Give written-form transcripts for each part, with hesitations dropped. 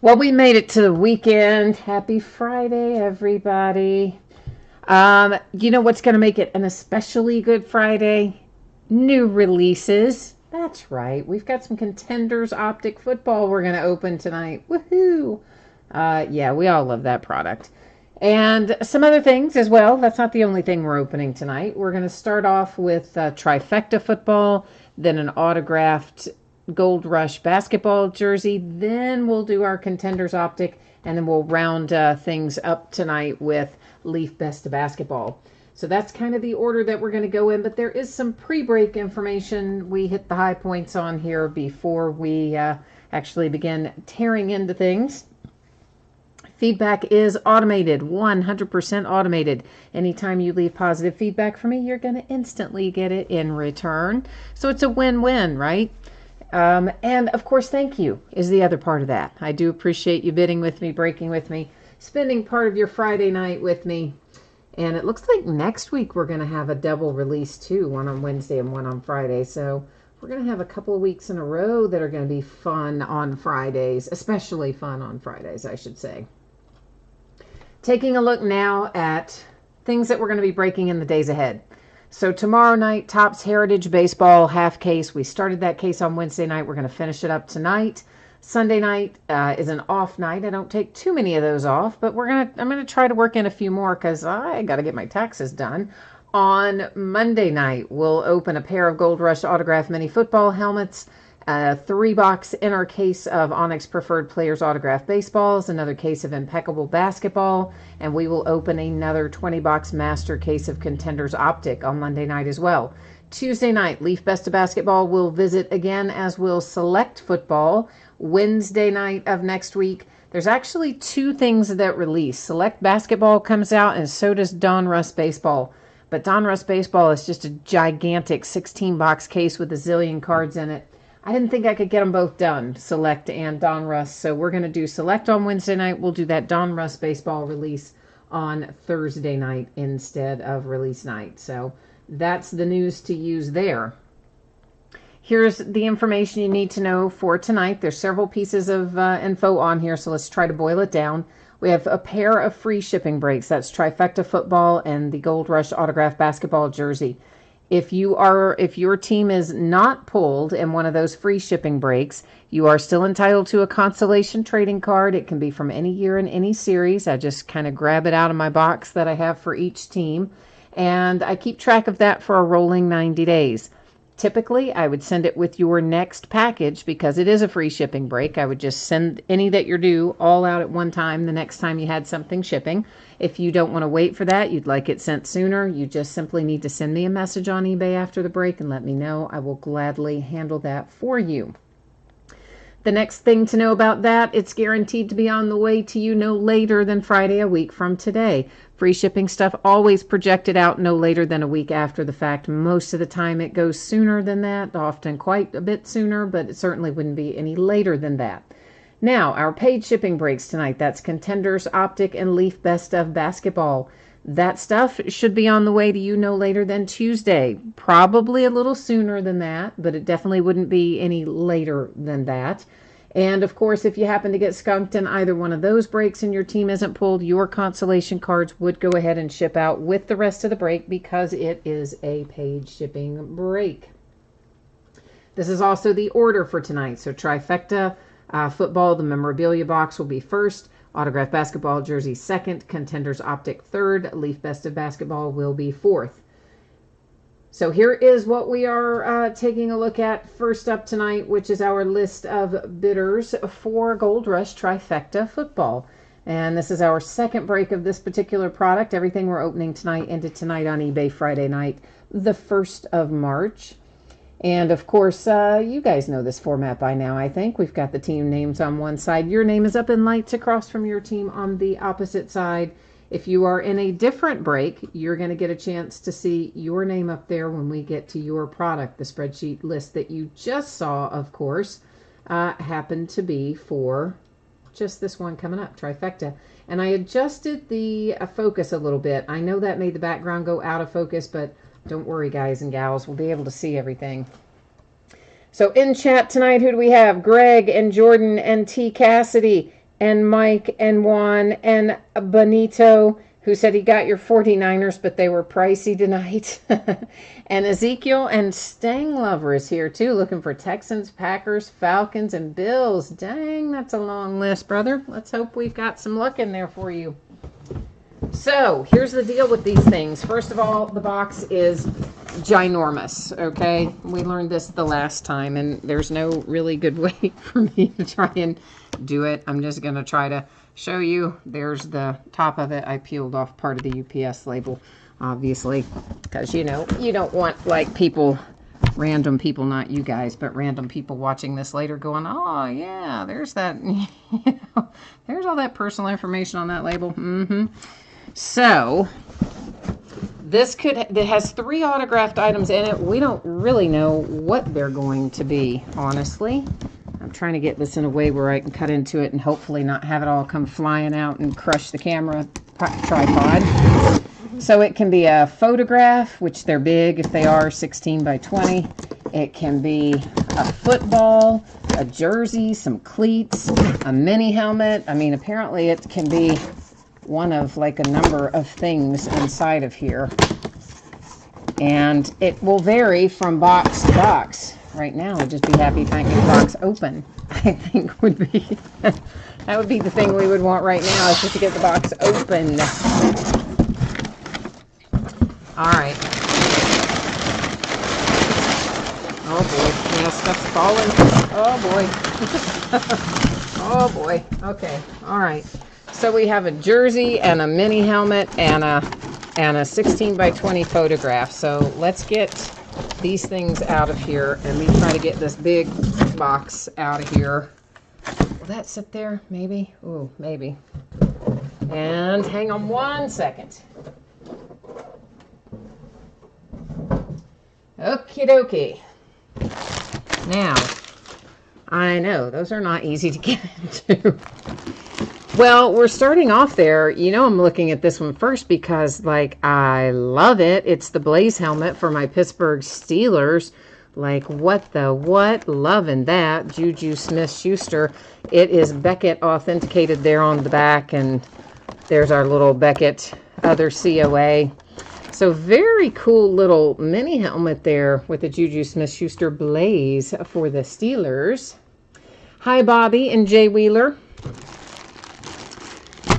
Well, we made it to the weekend. Happy Friday, everybody. You know what's going to make it an especially good Friday? New releases. That's right. We've got some contenders optic football we're going to open tonight. Woohoo! Yeah, we all love that product. And some other things as well. That's not the only thing we're opening tonight. We're going to start off with trifecta football, then an autographed Gold Rush basketball jersey. Then we'll do our contenders optic, and then we'll round things up tonight with Leaf Best of Basketball. So that's kind of the order that we're going to go in, but there is some pre-break information we hit the high points on here before we actually begin tearing into things. Feedback is automated, 100% automated. Anytime you leave positive feedback for me, you're going to instantly get it in return. So it's a win-win, right? And of course, thank you is the other part of that. I do appreciate you bidding with me, breaking with me, spending part of your Friday night with me. And it looks like next week we're going to have a double release too, one on Wednesday and one on Friday. So we're going to have a couple of weeks in a row that are going to be fun on Fridays, especially fun on Fridays, I should say. Taking a look now at things that we're going to be breaking in the days ahead. So tomorrow night, Topps Heritage Baseball half case. We started that case on Wednesday night. We're going to finish it up tonight. Sunday night is an off night. I don't take too many of those off, but I'm going to try to work in a few more because I got to get my taxes done. On Monday night, we'll open a pair of Gold Rush autograph mini football helmets, a 3-box inner case of Onyx Preferred Players autograph baseballs, another case of Impeccable Basketball, and we will open another 20-box master case of Contenders Optic on Monday night as well. Tuesday night, Leaf Best of Basketball will visit again, as will Select Football. Wednesday night of next week, there's actually 2 things that release. Select Basketball comes out, and so does Donruss Baseball. But Donruss Baseball is just a gigantic 16-box case with a zillion cards in it. I didn't think I could get them both done, Select and Donruss. So we're going to do Select on Wednesday night. We'll do that Donruss Baseball release on Thursday night instead of release night. So that's the news to use there. Here's the information you need to know for tonight. There's several pieces of info on here, so let's try to boil it down. We have a pair of free shipping breaks. That's Trifecta Football and the Gold Rush Autograph Basketball jersey. If your team is not pulled in one of those free shipping breaks, you are still entitled to a consolation trading card. It can be from any year in any series. I just kind of grab it out of my box that I have for each team, and I keep track of that for a rolling 90 days. Typically, I would send it with your next package because it is a free shipping break. I would just send any that you're due all out at one time the next time you had something shipping. If you don't want to wait for that, you'd like it sent sooner, you just simply need to send me a message on eBay after the break and let me know. I will gladly handle that for you. The next thing to know about that, it's guaranteed to be on the way to you no later than Friday a week from today. Free shipping stuff always projected out no later than a week after the fact. Most of the time it goes sooner than that, often quite a bit sooner, but it certainly wouldn't be any later than that. Now, our paid shipping breaks tonight. That's Contenders, Optic, and Leaf Best of Basketball. That stuff should be on the way to you no later than Tuesday. Probably a little sooner than that, but it definitely wouldn't be any later than that. And of course, if you happen to get skunked in either one of those breaks and your team isn't pulled, your consolation cards would go ahead and ship out with the rest of the break because it is a paid shipping break. This is also the order for tonight. So Trifecta Football, the memorabilia box will be first. Autograph Basketball jersey second. Contenders Optic third. Leaf Best of Basketball will be fourth. So here is what we are taking a look at first up tonight, which is our list of bidders for Gold Rush Trifecta Football. And this is our second break of this particular product. Everything we're opening tonight ended tonight on eBay Friday night, the 1st of March. And of course, you guys know this format by now, I think. We've got the team names on one side. Your name is up in lights across from your team on the opposite side. If you are in a different break, you're going to get a chance to see your name up there when we get to your product. The spreadsheet list that you just saw, of course, happened to be for just this one coming up, Trifecta. And I adjusted the focus a little bit. I know that made the background go out of focus, but don't worry, guys and gals. We'll be able to see everything. So in chat tonight, who do we have? Greg and Jordan and T. Cassidy. and Mike and Juan and Benito, who said he got your 49ers, but they were pricey tonight. And Ezekiel and Stang Lover is here too, looking for Texans, Packers, Falcons, and Bills. Dang, that's a long list, brother. Let's hope we've got some luck in there for you. So here's the deal with these things. First of all, the box is ginormous, okay? We learned this the last time, and there's no really good way for me to try and do it. I'm just going to try to show you. There's the top of it. I peeled off part of the UPS label, obviously, because, you know, you don't want, like, people, random people, not you guys, but random people watching this later going, oh, yeah, there's that, you know, there's all that personal information on that label. So it has 3 autographed items in it. We don't really know what they're going to be, honestly. I'm trying to get this in a way where I can cut into it and hopefully not have it all come flying out and crush the camera tripod. So it can be a photograph, which they're big if they are 16 by 20. It can be a football, a jersey, some cleats, a mini helmet. I mean, apparently it can be one of like a number of things inside of here. And it will vary from box to box. Right now, I'd just be happy if I can get the box open. I think would be, that would be the thing we would want right now, is just to get the box open. All right. Oh boy, yeah, stuff's falling. Oh boy. Oh boy. Okay. All right. So we have a jersey and a mini helmet and a 16 by 20 photograph. So let's get these things out of here and we try to get this big box out of here. Will that sit there? Maybe? Ooh, maybe. And hang on one second. Okie dokie. Now, I know those are not easy to get into. Well, we're starting off there. You know, I'm looking at this one first because, like, I love it. It's the Blaze helmet for my Pittsburgh Steelers. Like, what the what? Loving that. Juju Smith-Schuster. It is Beckett authenticated there on the back, and there's our little Beckett other COA. So very cool little mini helmet there with the Juju Smith-Schuster Blaze for the Steelers. Hi, Bobby and Jay Wheeler.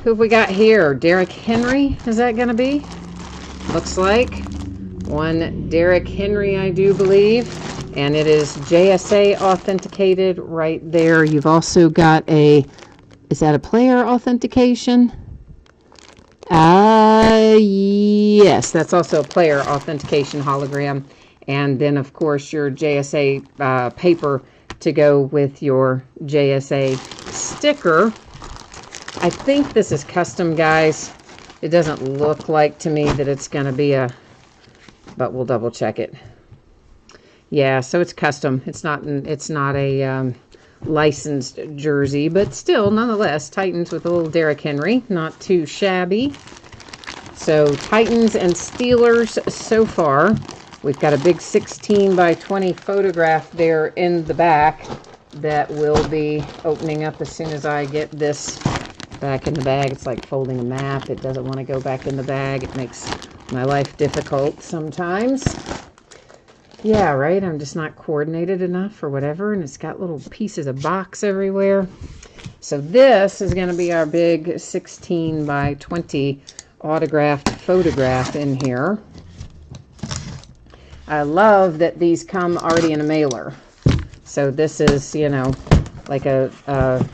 Who have we got here? Derrick Henry, is that going to be? Looks like one Derrick Henry, I do believe. And it is JSA authenticated right there. You've also got a, is that a player authentication? Yes, that's also a player authentication hologram. And then, of course, your JSA paper to go with your JSA sticker. I think this is custom, guys. It doesn't look like to me that it's going to be a, but we'll double check it. Yeah, so it's custom. It's not a licensed jersey, but still, nonetheless, Titans with a little Derrick Henry. Not too shabby. So Titans and Steelers so far. We've got a big 16 by 20 photograph there in the back that will be opening up as soon as I get this back in the bag. It's like folding a map. It doesn't want to go back in the bag. It makes my life difficult sometimes. Yeah, right? I'm just not coordinated enough or whatever, and it's got little pieces of box everywhere. So this is going to be our big 16 by 20 autographed photograph in here. I love that these come already in a mailer. So this is, you know, like a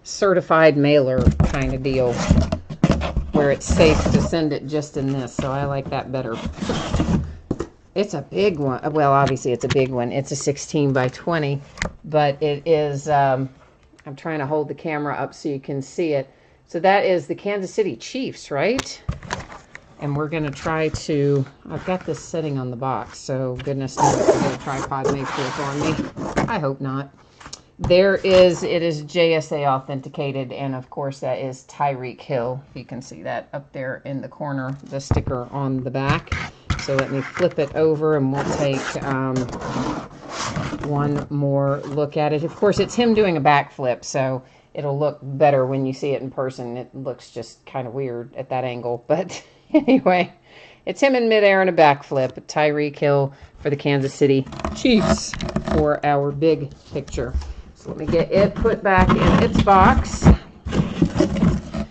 certified mailer kind of deal where it's safe to send it just in this. So I like that better. It's a big one. Well, obviously it's a big one. It's a 16 by 20, but it is, I'm trying to hold the camera up so you can see it. So that is the Kansas City Chiefs, right? And we're going to try to, I've got this sitting on the box, so goodness knows if the tripod may fall on me. I hope not. It is JSA authenticated, and of course that is Tyreek Hill. You can see that up there in the corner, the sticker on the back. So let me flip it over and we'll take one more look at it. Of course, it's him doing a backflip, so it'll look better when you see it in person. It looks just kind of weird at that angle. But anyway, it's him in midair and a backflip. Tyreek Hill for the Kansas City Chiefs for our big picture. So let me get it put back in its box.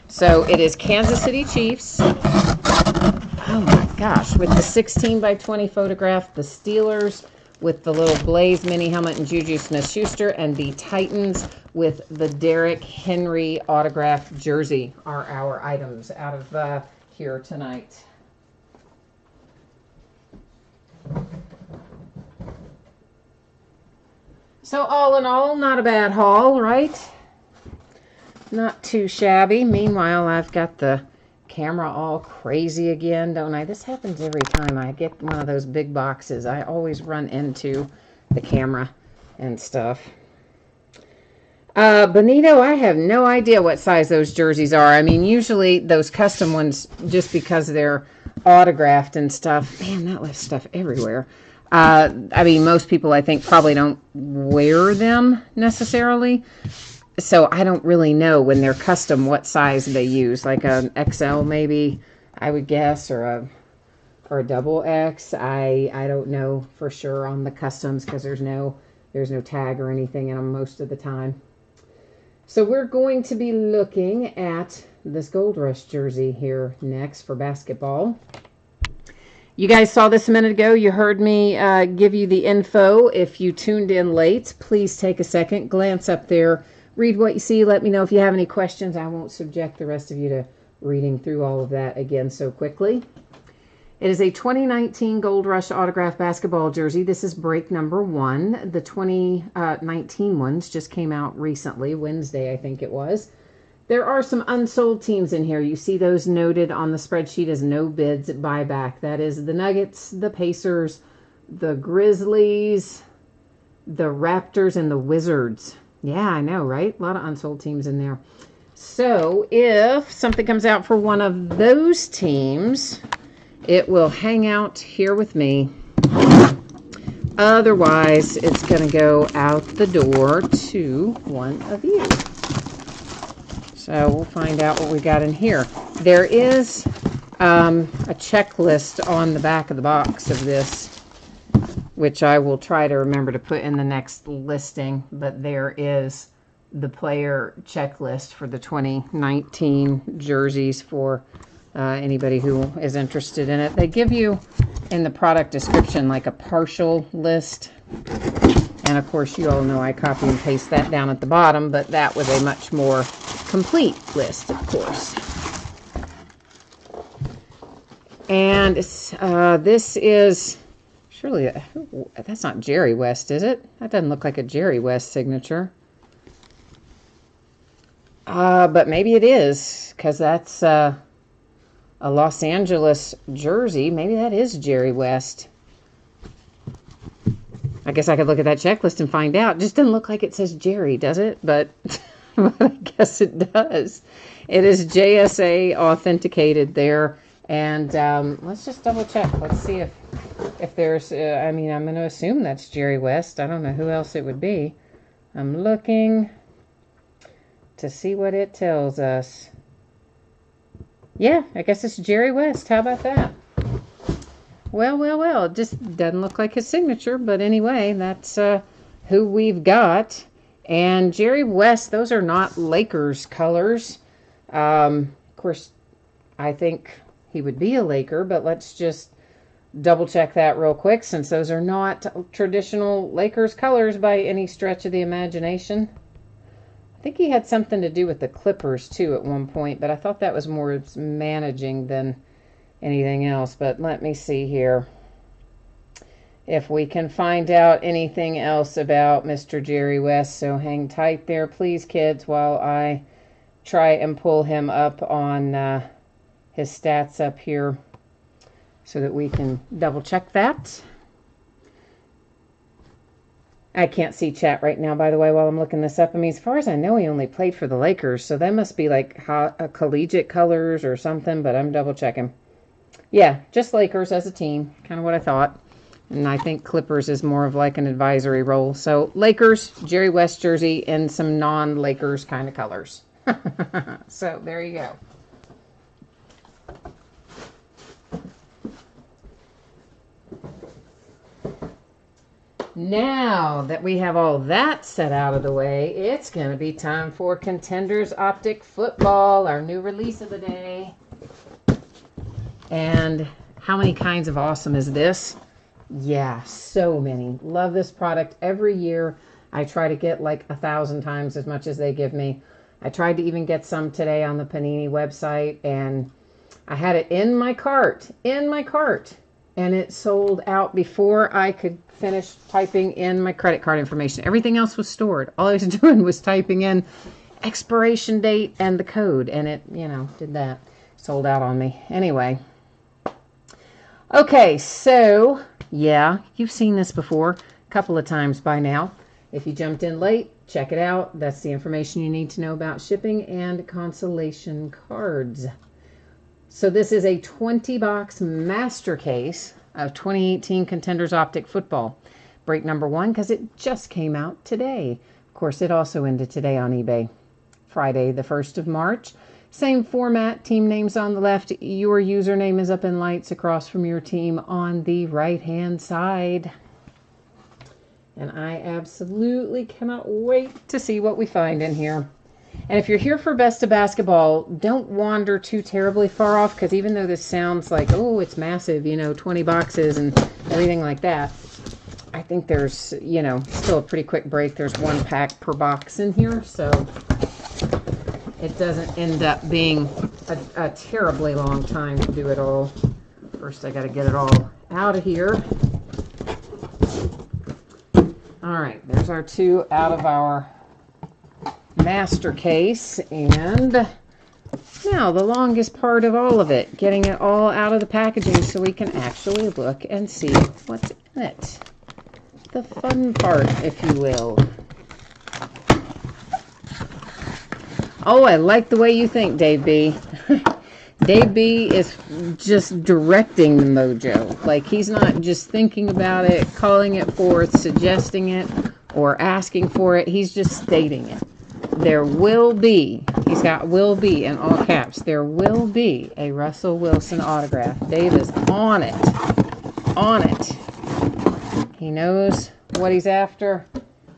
So it is Kansas City Chiefs. Oh my gosh, with the 16 by 20 photograph, the Steelers with the little Blaze mini helmet and Juju Smith-Schuster, and the Titans with the Derrick Henry autographed jersey are our items out of here tonight. So all in all, not a bad haul, right? Not too shabby. Meanwhile, I've got the camera all crazy again, don't I? This happens every time I get one of those big boxes. I always run into the camera and stuff. Benito, I have no idea what size those jerseys are. I mean, usually those custom ones, just because they're autographed and stuff. Man, that left stuff everywhere. I mean, most people, I think, probably don't wear them necessarily. So I don't really know when they're custom what size they use, like an XL maybe, I would guess, or a double X. I don't know for sure on the customs because there's no tag or anything in them most of the time. So we're going to be looking at this Gold Rush jersey here next for basketball. You guys saw this a minute ago. You heard me give you the info. If you tuned in late, please take a second, glance up there. Read what you see. Let me know if you have any questions. I won't subject the rest of you to reading through all of that again so quickly. It is a 2019 Gold Rush autographed basketball jersey. This is break number 1. The 2019 ones just came out recently, Wednesday I think it was. There are some unsold teams in here. You see those noted on the spreadsheet as no bids buyback. That is the Nuggets, the Pacers, the Grizzlies, the Raptors, and the Wizards. Yeah, I know, right? A lot of unsold teams in there. So if something comes out for one of those teams, it will hang out here with me. Otherwise, it's going to go out the door to one of you. So we'll find out what we got in here. There is a checklist on the back of the box of this, which I will try to remember to put in the next listing, but there is the player checklist for the 2019 jerseys for anybody who is interested in it. They give you in the product description like a partial list, and of course you all know I copy and paste that down at the bottom, but that was a much more complete list, of course. And this is... Surely, that's not Jerry West, is it? That doesn't look like a Jerry West signature. But maybe it is, because that's a Los Angeles jersey. Maybe that is Jerry West. I guess I could look at that checklist and find out. It just doesn't look like it says Jerry, does it? But, but I guess it does. It is JSA authenticated there. And let's just double check. Let's see if there's, I mean, I'm going to assume that's Jerry West. I don't know who else it would be. I'm looking to see what it tells us. Yeah, I guess it's Jerry West. How about that? Well. It just doesn't look like his signature. But anyway, that's who we've got. And Jerry West, those are not Lakers colors. Of course, I think he would be a Laker, but let's just double check that real quick, since those are not traditional Lakers colors by any stretch of the imagination. I think he had something to do with the Clippers too at one point, but I thought that was more managing than anything else. But let me see here if we can find out anything else about Mr. Jerry West. So hang tight there, please, kids, while I try and pull him up on his stats up here so that we can double check that. I can't see chat right now, by the way, while I'm looking this up. I mean, as far as I know, he only played for the Lakers, so that must be like collegiate colors or something, but I'm double checking. Yeah, just Lakers as a team, kind of what I thought. And I think Clippers is more of like an advisory role. So Lakers, Jerry West jersey, and some non-Lakers kind of colors. So there you go. Now that we have all that set out of the way, it's going to be time for Contenders Optic Football, our new release of the day. And how many kinds of awesome is this? Yeah, so many. Love this product. Every year I try to get like 1,000 times as much as they give me. I tried to even get some today on the Panini website, and I had it in my cart, and it sold out before I could finish typing in my credit card information. Everything else was stored. All I was doing was typing in expiration date and the code, and it, you know, did that. Sold out on me. Anyway. Okay, so, yeah, you've seen this before a couple of times by now. If you jumped in late, check it out. That's the information you need to know about shipping and consolation cards. So this is a 20-box master case of 2018 Contenders Optic Football. Break number 1 because it just came out today. Of course, it also ended today on eBay. Friday, the 1st of March. Same format, team names on the left. Your username is up in lights across from your team on the right-hand side. And I absolutely cannot wait to see what we find in here. And if you're here for Best of Basketball, don't wander too terribly far off, because even though this sounds like, oh, it's massive, you know, 20 boxes and everything like that, I think there's, you know, still a pretty quick break. There's 1 pack per box in here, so it doesn't end up being a terribly long time to do it all. First, I got to get it all out of here. All right, there's our 2 out of our master case, and now the longest part of all of it, getting it all out of the packaging so we can actually look and see what's in it. The fun part, if you will. Oh, I like the way you think, Dave B. Dave B is just directing the mojo. Like, he's not just thinking about it, calling it forth, suggesting it, or asking for it. He's just stating it. There will be, he's got will be in all caps, there will be a Russell Wilson autograph. Dave is on it. On it. He knows what he's after,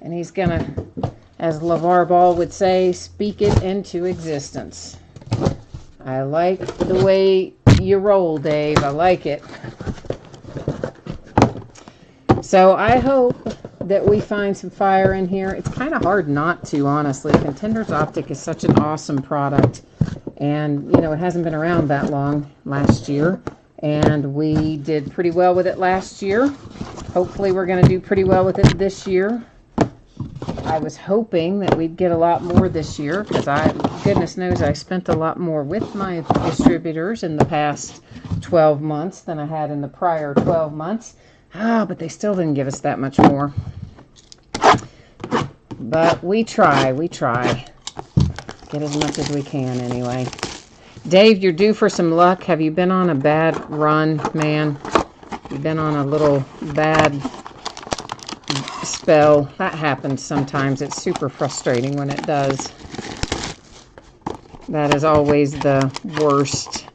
and he's going to, as LeVar Ball would say, speak it into existence. I like the way you roll, Dave. I like it. So I hope that we find some fire in here. It's kind of hard not to, honestly. Contenders Optic is such an awesome product. And, you know, it hasn't been around that long, last year. And we did pretty well with it last year. Hopefully we're going to do pretty well with it this year. I was hoping that we'd get a lot more this year, because goodness knows I spent a lot more with my distributors in the past 12 months than I had in the prior 12 months. But they still didn't give us that much more. But we try. Get as much as we can anyway. Dave, you're due for some luck. Have you been on a bad run, man? You've been on a little bad spell. That happens sometimes. It's super frustrating when it does. That is always the worst.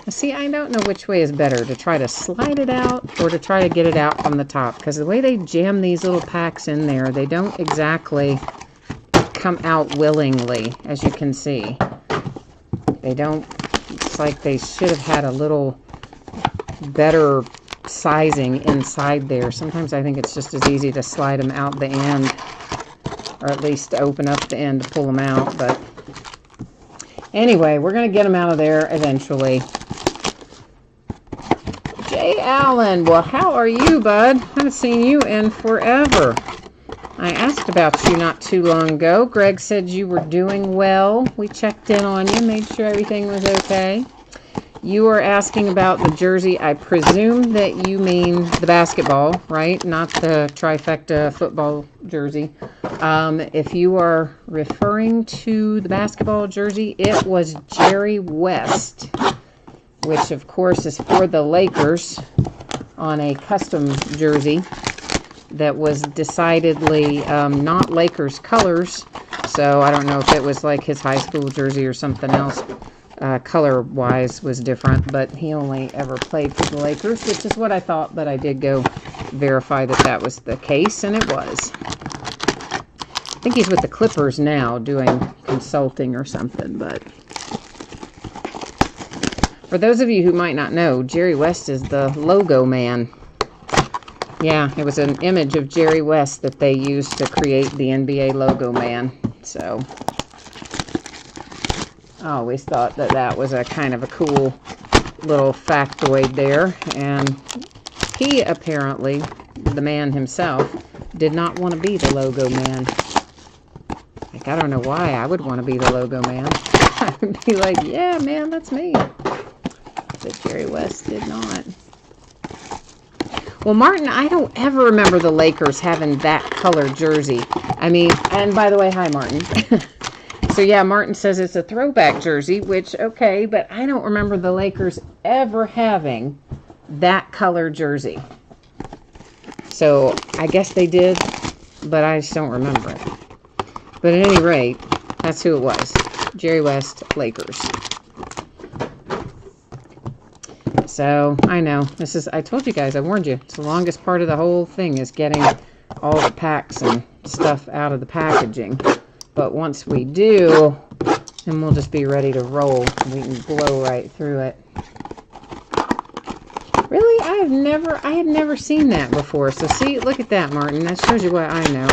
See, I don't know which way is better, to try to slide it out or to try to get it out from the top, because the way they jam these little packs in there, they don't exactly come out willingly, as you can see. They don't, it's like they should have had a little better sizing inside there. Sometimes I think it's just as easy to slide them out the end, or at least to open up the end to pull them out. But anyway, we're going to get them out of there eventually. Jay Allen, well, how are you, bud? Haven't seen you in forever. I asked about you not too long ago. Greg said you were doing well. We checked in on you, made sure everything was okay. You were asking about the jersey. I presume that you mean the basketball, right? Not the trifecta football jersey. If you are referring to the basketball jersey, it was Jerry West, which of course is for the Lakers. on a custom jersey that was decidedly not Lakers colors. So I don't know if it was like his high school jersey or something else. Color-wise was different, but he only ever played for the Lakers, which is what I thought, but I did go verify that that was the case, and it was. I think he's with the Clippers now doing consulting or something, but for those of you who might not know, Jerry West is the logo man. Yeah, it was an image of Jerry West that they used to create the NBA logo man. So I always thought that that was a kind of a cool little factoid there. And he apparently, the man himself, did not want to be the logo man. Like, I don't know why I would want to be the logo man. I would be like, yeah, man, that's me. But Jerry West did not. Well, Martin, I don't ever remember the Lakers having that color jersey. I mean, and by the way, hi, Martin. So, yeah, Martin says it's a throwback jersey, which, okay, but I don't remember the Lakers ever having that color jersey. So, I guess they did, but I just don't remember it. But at any rate, that's who it was. Jerry West, Lakers. So, I know, this is, I told you guys, I warned you, it's the longest part of the whole thing is getting all the packs and stuff out of the packaging. But once we do, then we'll just be ready to roll. We can blow right through it. Really? I had never seen that before. So see, look at that, Martin. That shows you what I know.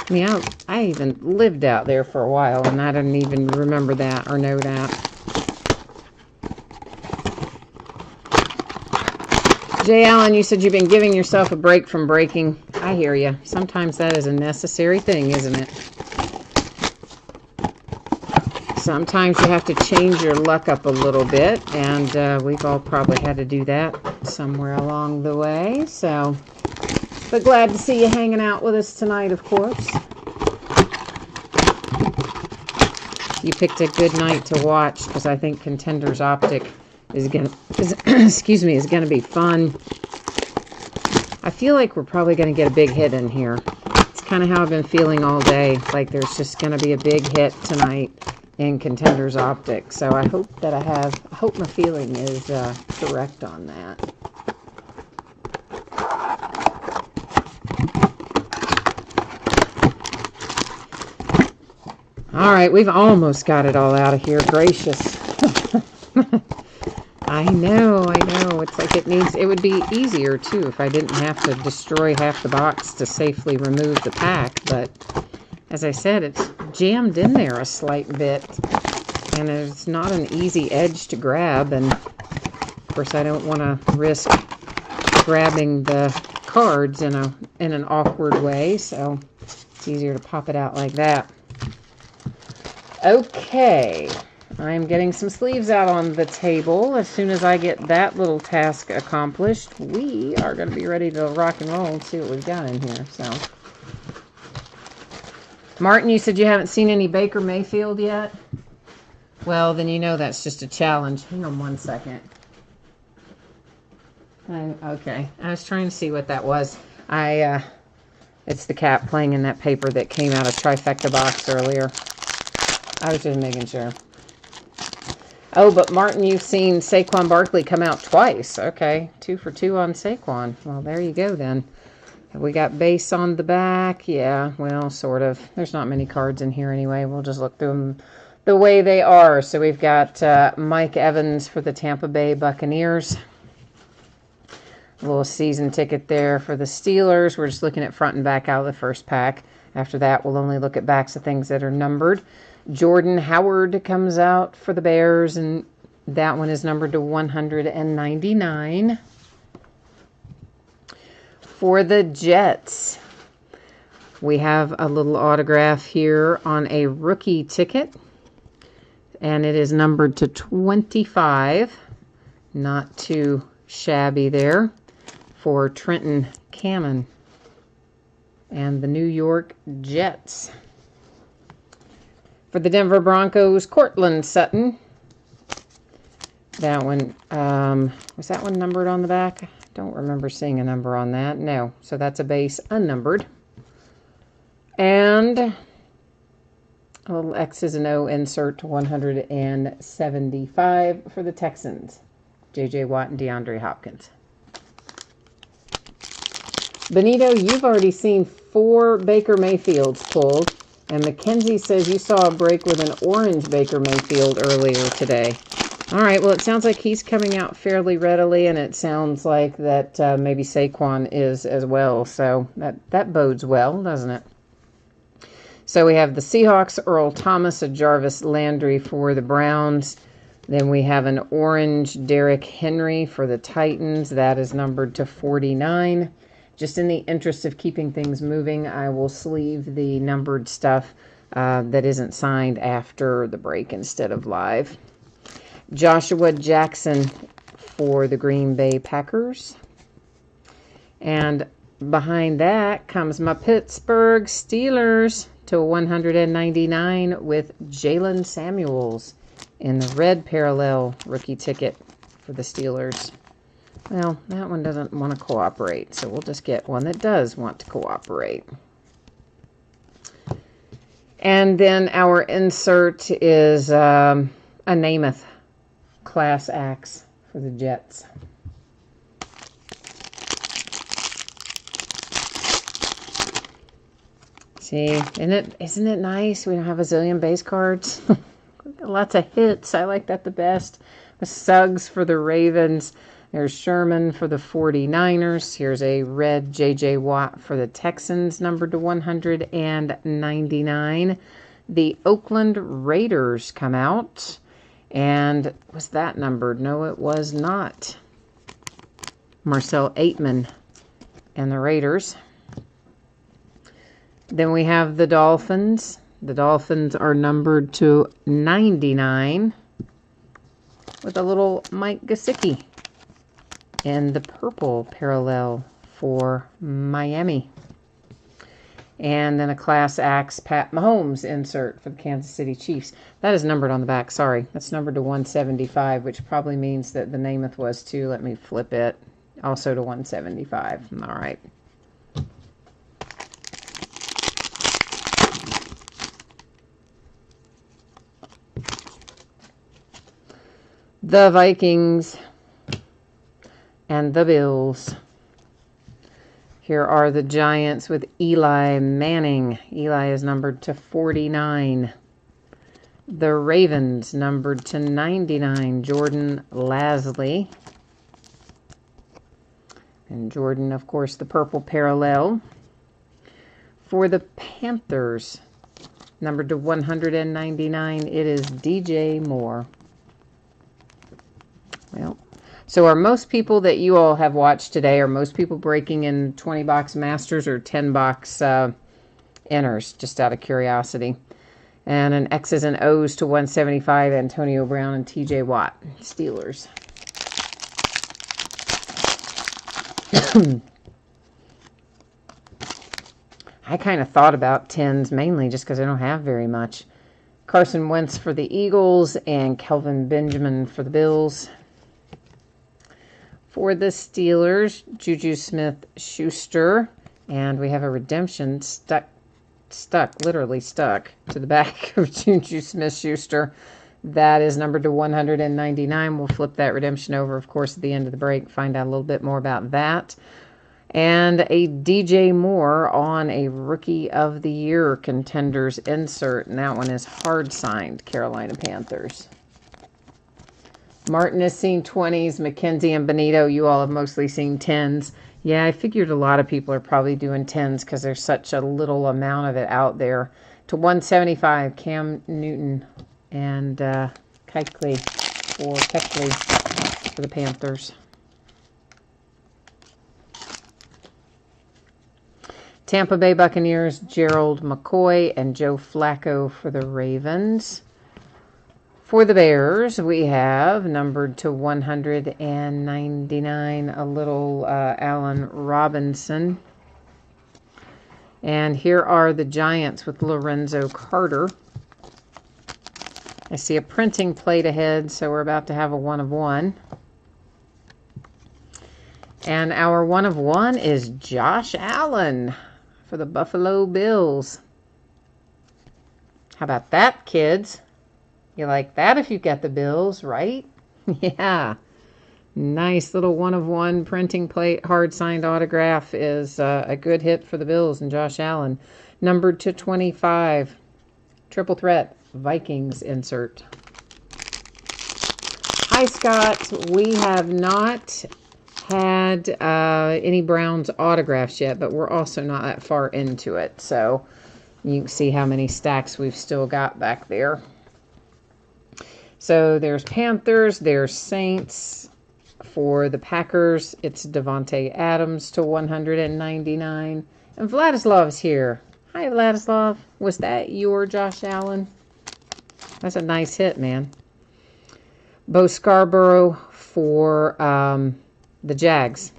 I mean, I even lived out there for a while, and I didn't even remember that or know that. Jay Allen, you said you've been giving yourself a break from breaking. I hear you. Sometimes that is a necessary thing, isn't it? Sometimes you have to change your luck up a little bit, and we've all probably had to do that somewhere along the way. So, but glad to see you hanging out with us tonight, of course. You picked a good night to watch because I think Contenders Optic is gonna be fun. I feel like we're probably gonna get a big hit in here. It's kind of how I've been feeling all day. Like there's just gonna be a big hit tonight in Contenders Optic. So I hope that I hope my feeling is correct on that. All right, we've almost got it all out of here. Gracious. I know. It's like it would be easier, too, if I didn't have to destroy half the box to safely remove the pack. But, as I said, it's jammed in there a slight bit. And it's not an easy edge to grab. And, of course, I don't want to risk grabbing the cards in an awkward way. So, it's easier to pop it out like that. Okay. I'm getting some sleeves out on the table. As soon as I get that little task accomplished, we are going to be ready to rock and roll and see what we've got in here. So, Martin, you said you haven't seen any Baker Mayfield yet? Well, then you know that's just a challenge. Hang on one second. Okay, I was trying to see what that was. It's the cat playing in that paper that came out of trifecta box earlier. I was just making sure. Oh, but Martin, you've seen Saquon Barkley come out twice. Okay, 2 for 2 on Saquon. Well, there you go then. Have we got base on the back? Yeah, well, sort of. There's not many cards in here anyway. We'll just look through them the way they are. So we've got Mike Evans for the Tampa Bay Buccaneers. A little season ticket there for the Steelers. We're just looking at front and back out of the first pack. After that, we'll only look at backs of things that are numbered. Jordan Howard comes out for the Bears, and that one is numbered to 199. For the Jets, we have a little autograph here on a rookie ticket, and it is numbered to 25. Not too shabby there for Trenton Cannon and the New York Jets. For the Denver Broncos, Cortland Sutton. That one, was that one numbered on the back? don't remember seeing a number on that. No, so that's a base unnumbered. And a little X's and O insert to 175 for the Texans. J.J. Watt and DeAndre Hopkins. Benito, you've already seen 4 Baker Mayfields pulled. And Mackenzie says you saw a break with an orange Baker Mayfield earlier today. All right, well, it sounds like he's coming out fairly readily, and it sounds like that maybe Saquon is as well. So that bodes well, doesn't it? So we have the Seahawks, Earl Thomas, a Jarvis Landry for the Browns. Then we have an orange Derrick Henry for the Titans. That is numbered to 49. Just in the interest of keeping things moving, I will sleeve the numbered stuff that isn't signed after the break instead of live. Joshua Jackson for the Green Bay Packers. And behind that comes my Pittsburgh Steelers to 199 with Jalen Samuels in the red parallel rookie ticket for the Steelers. Well, that one doesn't want to cooperate, so we'll just get one that does want to cooperate. And then our insert is a Namath Class Axe for the Jets. See, isn't it nice? We don't have a zillion base cards. Lots of hits. I like that the best. The Suggs for the Ravens. There's Sherman for the 49ers. Here's a red J.J. Watt for the Texans, numbered to 199. The Oakland Raiders come out. And was that numbered? No, it was not. Marcel Aitman and the Raiders. Then we have the Dolphins. The Dolphins are numbered to 99 with a little Mike Gesicki in the purple parallel for Miami. And then a Class Axe Pat Mahomes insert for the Kansas City Chiefs. That is numbered on the back. Sorry, that's numbered to 175, which probably means that the Namath was too. Let me flip it. Also to 175. All right. The Vikings and the Bills. Here are the Giants with Eli Manning. Eli is numbered to 49. The Ravens numbered to 99. Jordan Lasley. And Jordan, of course, the purple parallel. For the Panthers, numbered to 199, it is DJ Moore. Well, so are most people that you all have watched today, are most people breaking in 20-box Masters or 10-box Inners, just out of curiosity? And an X's and O's to 175, Antonio Brown and TJ Watt, Steelers. I kind of thought about 10s mainly just because I don't have very much. Carson Wentz for the Eagles and Kelvin Benjamin for the Bills. For the Steelers, Juju Smith-Schuster, and we have a redemption literally stuck to the back of Juju Smith-Schuster. That is numbered to 199. We'll flip that redemption over, of course, at the end of the break, find out a little bit more about that. And a DJ Moore on a Rookie of the Year Contenders insert, and that one is hard signed, Carolina Panthers. Martin has seen 20s. Mackenzie and Benito, you all have mostly seen 10s. Yeah, I figured a lot of people are probably doing 10s because there's such a little amount of it out there. To 175, Cam Newton and Keckley for the Panthers. Tampa Bay Buccaneers, Gerald McCoy and Joe Flacco for the Ravens. For the Bears, we have numbered to 199, a little Allen Robinson. And here are the Giants with Lorenzo Carter. I see a printing plate ahead, so we're about to have a 1 of 1. And our 1 of 1 is Josh Allen for the Buffalo Bills. How about that, kids? You like that if you get the Bills, right? Yeah. Nice little 1 of 1 printing plate, hard signed autograph is a good hit for the Bills and Josh Allen. Numbered to 25. Triple threat, Vikings insert. Hi, Scott. We have not had any Browns autographs yet, but we're also not that far into it. So you can see how many stacks we've still got back there. So there's Panthers, there's Saints. For the Packers, it's Devontae Adams to 199. And Vladislav's here. Hi, Vladislav. Was that your Josh Allen? That's a nice hit, man. Bo Scarborough for the Jags.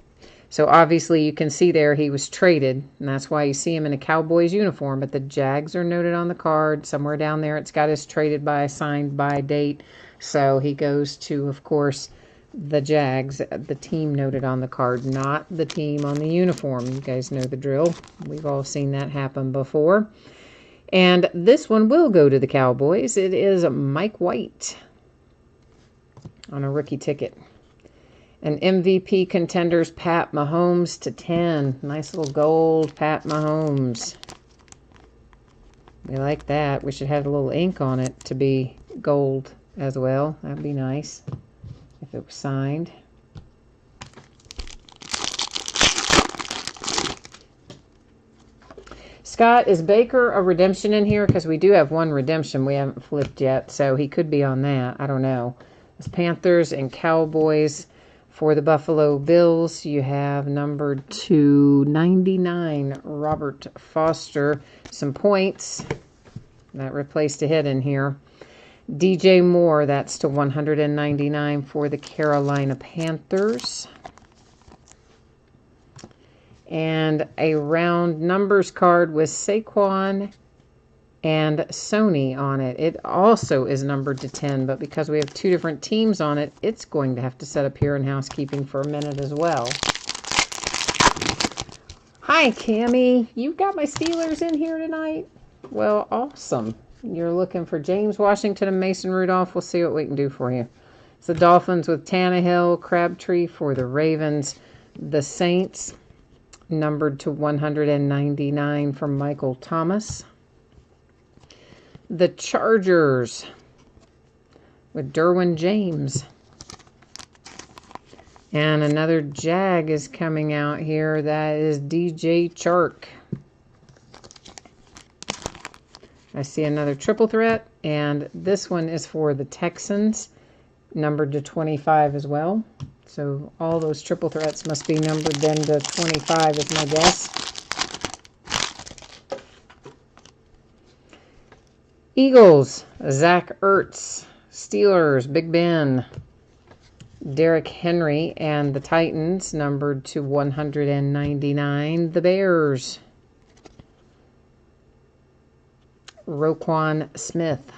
So obviously you can see there he was traded, and that's why you see him in a Cowboys uniform. But the Jags are noted on the card. Somewhere down there it's got his traded by, signed by date. So he goes to, of course, the Jags, the team noted on the card, not the team on the uniform. You guys know the drill. We've all seen that happen before. And this one will go to the Cowboys. It is Mike White on a rookie ticket. An MVP contenders, Pat Mahomes to 10. Nice little gold Pat Mahomes. We like that. Wish it had a little ink on it to be gold as well. That'd be nice if it was signed. Scott, is Baker a redemption in here? Because we do have one redemption we haven't flipped yet, so he could be on that. I don't know. It's Panthers and Cowboys. For the Buffalo Bills, you have numbered to 99, Robert Foster. Some points. That replaced a hit in here. DJ Moore, that's to 199 for the Carolina Panthers. And a round numbers card with Saquon and Sony on it. It also is numbered to 10, but because we have two different teams on it, it's going to have to set up here in housekeeping for a minute as well. Hi, Cammie. You've got my Steelers in here tonight? Well, awesome. You're looking for James Washington and Mason Rudolph. We'll see what we can do for you. It's the Dolphins with Tannehill, Crabtree for the Ravens. The Saints, numbered to 199 from Michael Thomas. The Chargers with Derwin James. And another Jag is coming out here. That is DJ Chark. I see another triple threat, and this one is for the Texans, numbered to 25 as well. So all those triple threats must be numbered then to 25 is my guess. Eagles, Zach Ertz. Steelers, Big Ben. Derrick Henry, and the Titans, numbered to 199. The Bears. Roquan Smith.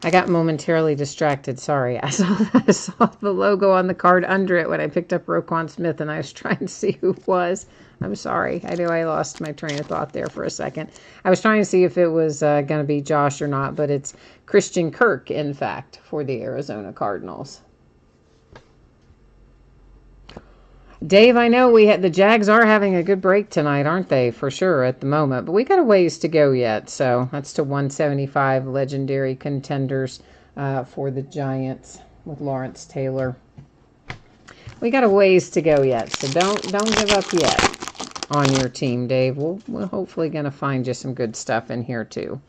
I got momentarily distracted. Sorry. I saw the logo on the card under it when I picked up Roquan Smith, and I was trying to see who it was. I'm sorry. I knew I lost my train of thought there for a second. I was trying to see if it was going to be Josh or not, but it's Christian Kirk, in fact, for the Arizona Cardinals. Dave, I know the Jags are having a good break tonight, aren't they? For sure at the moment. But we got a ways to go yet. So that's to 175 legendary contenders for the Giants with Lawrence Taylor. We got a ways to go yet. So don't give up yet on your team, Dave. We're hopefully going to find you some good stuff in here too.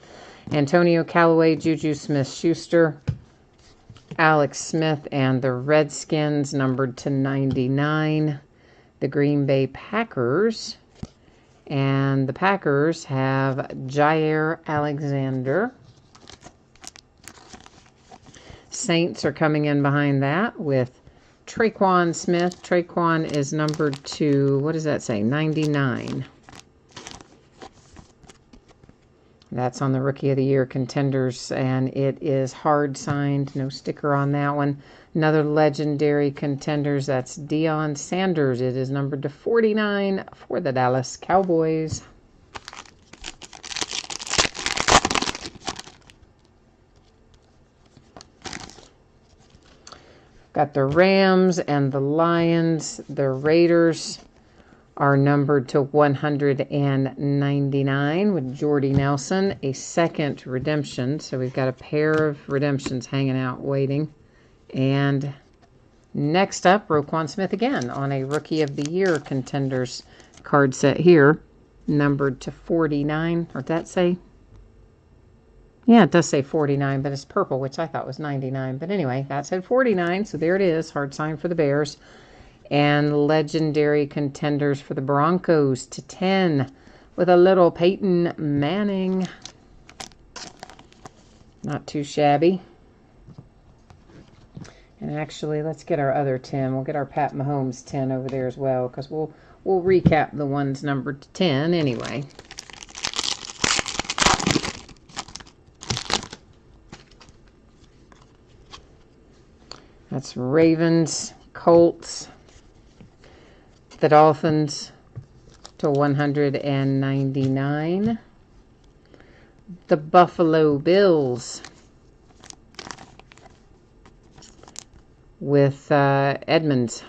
Antonio Callaway, Juju Smith-Schuster, Alex Smith, and the Redskins, numbered to 99. The Green Bay Packers. And the Packers have Jair Alexander. Saints are coming in behind that with Traquan Smith. Traquan is numbered to, what does that say, 99. That's on the Rookie of the Year contenders, and it is hard signed. No sticker on that one. Another legendary contenders. That's Deion Sanders. It is numbered to 49 for the Dallas Cowboys. Got the Rams and the Lions. The Raiders are numbered to 199 with Jordy Nelson, a second redemption. So we've got a pair of redemptions hanging out waiting. And next up, Roquan Smith again on a Rookie of the Year contenders card set here, numbered to 49. Or did that say? Yeah, it does say 49, but it's purple, which I thought was 99. But anyway, that said 49, so there it is. Hard sign for the Bears. And legendary contenders for the Broncos to 10 with a little Peyton Manning. Not too shabby. And actually, let's get our other 10. We'll get our Pat Mahomes 10 over there as well, because we'll recap the ones numbered to 10 anyway. That's Ravens, Colts, the Dolphins to 199. The Buffalo Bills with Edmonds.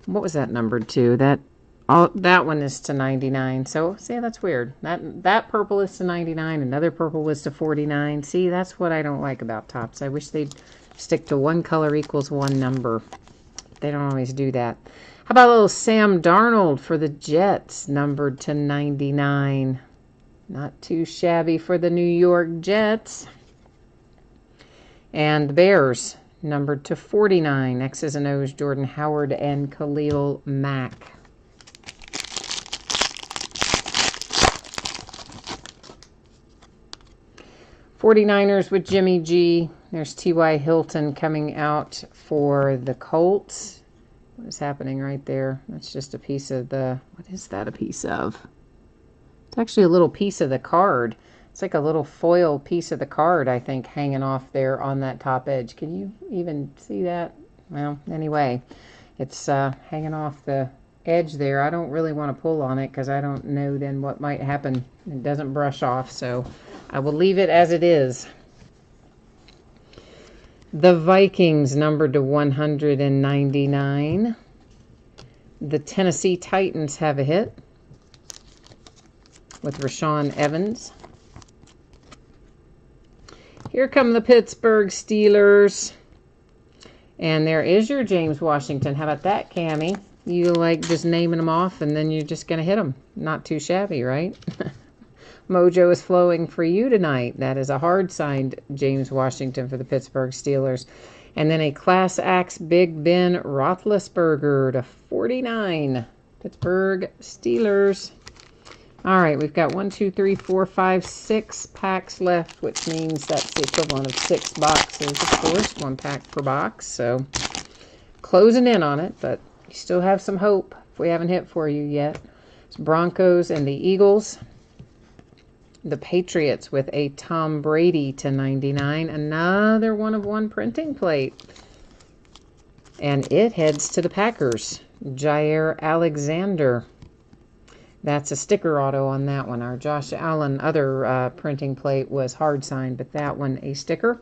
What was that numbered to? That one is to 99. So, see, that's weird. That purple is to 99. Another purple was to 49. See, that's what I don't like about Topps. I wish they'd stick to one color equals one number. They don't always do that. How about a little Sam Darnold for the Jets, numbered to 99. Not too shabby for the New York Jets. And the Bears, numbered to 49. X's and O's, Jordan Howard and Khalil Mack. '49ers with Jimmy G. There's T.Y. Hilton coming out for the Colts. What is happening right there? That's just a piece of the... What is that a piece of? It's actually a little piece of the card. It's like a little foil piece of the card, I think, hanging off there on that top edge. Can you even see that? Well, anyway, it's hanging off the edge there. I don't really want to pull on it because I don't know then what might happen. It doesn't brush off, so I will leave it as it is. The Vikings, numbered to 199. The Tennessee Titans have a hit with Rashaan Evans. Here come the Pittsburgh Steelers. And there is your James Washington. How about that, Cammie? You like just naming them off and then you're just going to hit them. Not too shabby, right? Mojo is flowing for you tonight. That is a hard-signed James Washington for the Pittsburgh Steelers. And then a Class Axe Big Ben Roethlisberger to 49. Pittsburgh Steelers. All right, we've got 1, 2, 3, 4, 5, 6 packs left, which means that's the equivalent of 6 boxes, of course, 1 pack per box. So closing in on it, but you still have some hope if we haven't hit for you yet. It's Broncos and the Eagles. The Patriots with a Tom Brady to 99. Another 1 of 1 printing plate. And it heads to the Packers. Jair Alexander. That's a sticker auto on that one. Our Josh Allen other printing plate was hard signed, but that one a sticker.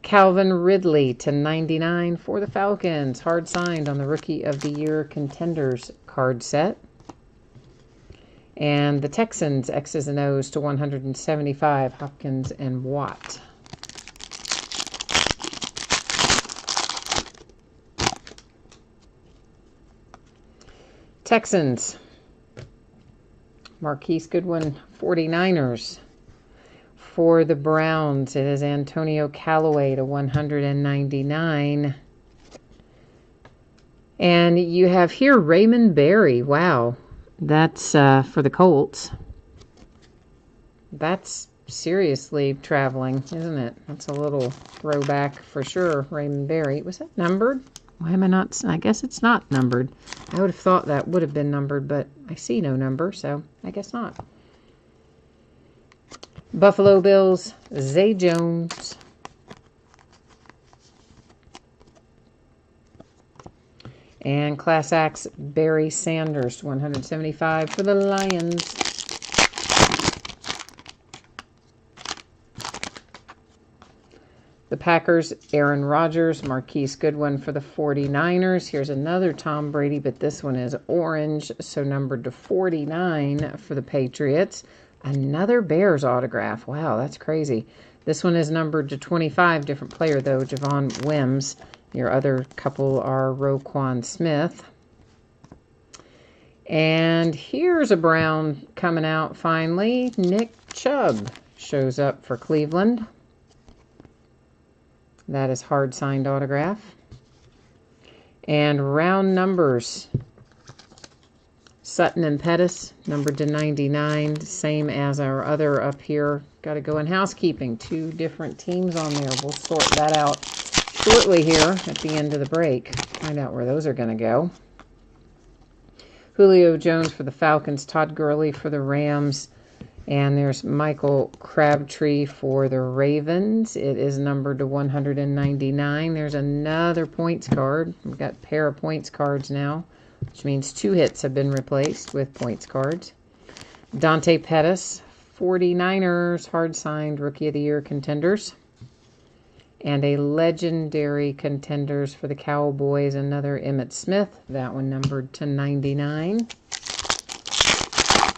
Calvin Ridley to 99 for the Falcons. Hard signed on the Rookie of the Year Contenders card set. And the Texans, X's and O's to 175, Hopkins and Watt. Texans, Marquise Goodwin, 49ers. For the Browns, it is Antonio Callaway to 199. And you have here Raymond Berry. Wow. That's for the Colts. That's seriously traveling, isn't it? That's a little throwback for sure. Raymond Berry. Was that numbered? Why am I not? I guess it's not numbered. I would have thought that would have been numbered, but I see no number, so I guess not. Buffalo Bills, Zay Jones. And Class Acts, Barry Sanders, 175 for the Lions. The Packers, Aaron Rodgers, Marquise Goodwin for the 49ers. Here's another Tom Brady, but this one is orange, so numbered to 49 for the Patriots. Another Bears autograph. Wow, that's crazy. This one is numbered to 25, different player though, Javon Wims. Your other couple are Roquan Smith. And here's a brown coming out finally. Nick Chubb shows up for Cleveland. That is hard signed autograph. And round numbers. Sutton and Pettis, numbered to 99, same as our other up here. Got to go in housekeeping. 2 different teams on there. We'll sort that out shortly here at the end of the break. Find out where those are going to go. Julio Jones for the Falcons, Todd Gurley for the Rams, and there's Michael Crabtree for the Ravens. It is numbered to 199. There's another points card. We've got a pair of points cards now, which means 2 hits have been replaced with points cards. Dante Pettis, 49ers, hard signed Rookie of the Year contenders. And a legendary contenders for the Cowboys, another Emmitt Smith. That one numbered to 99.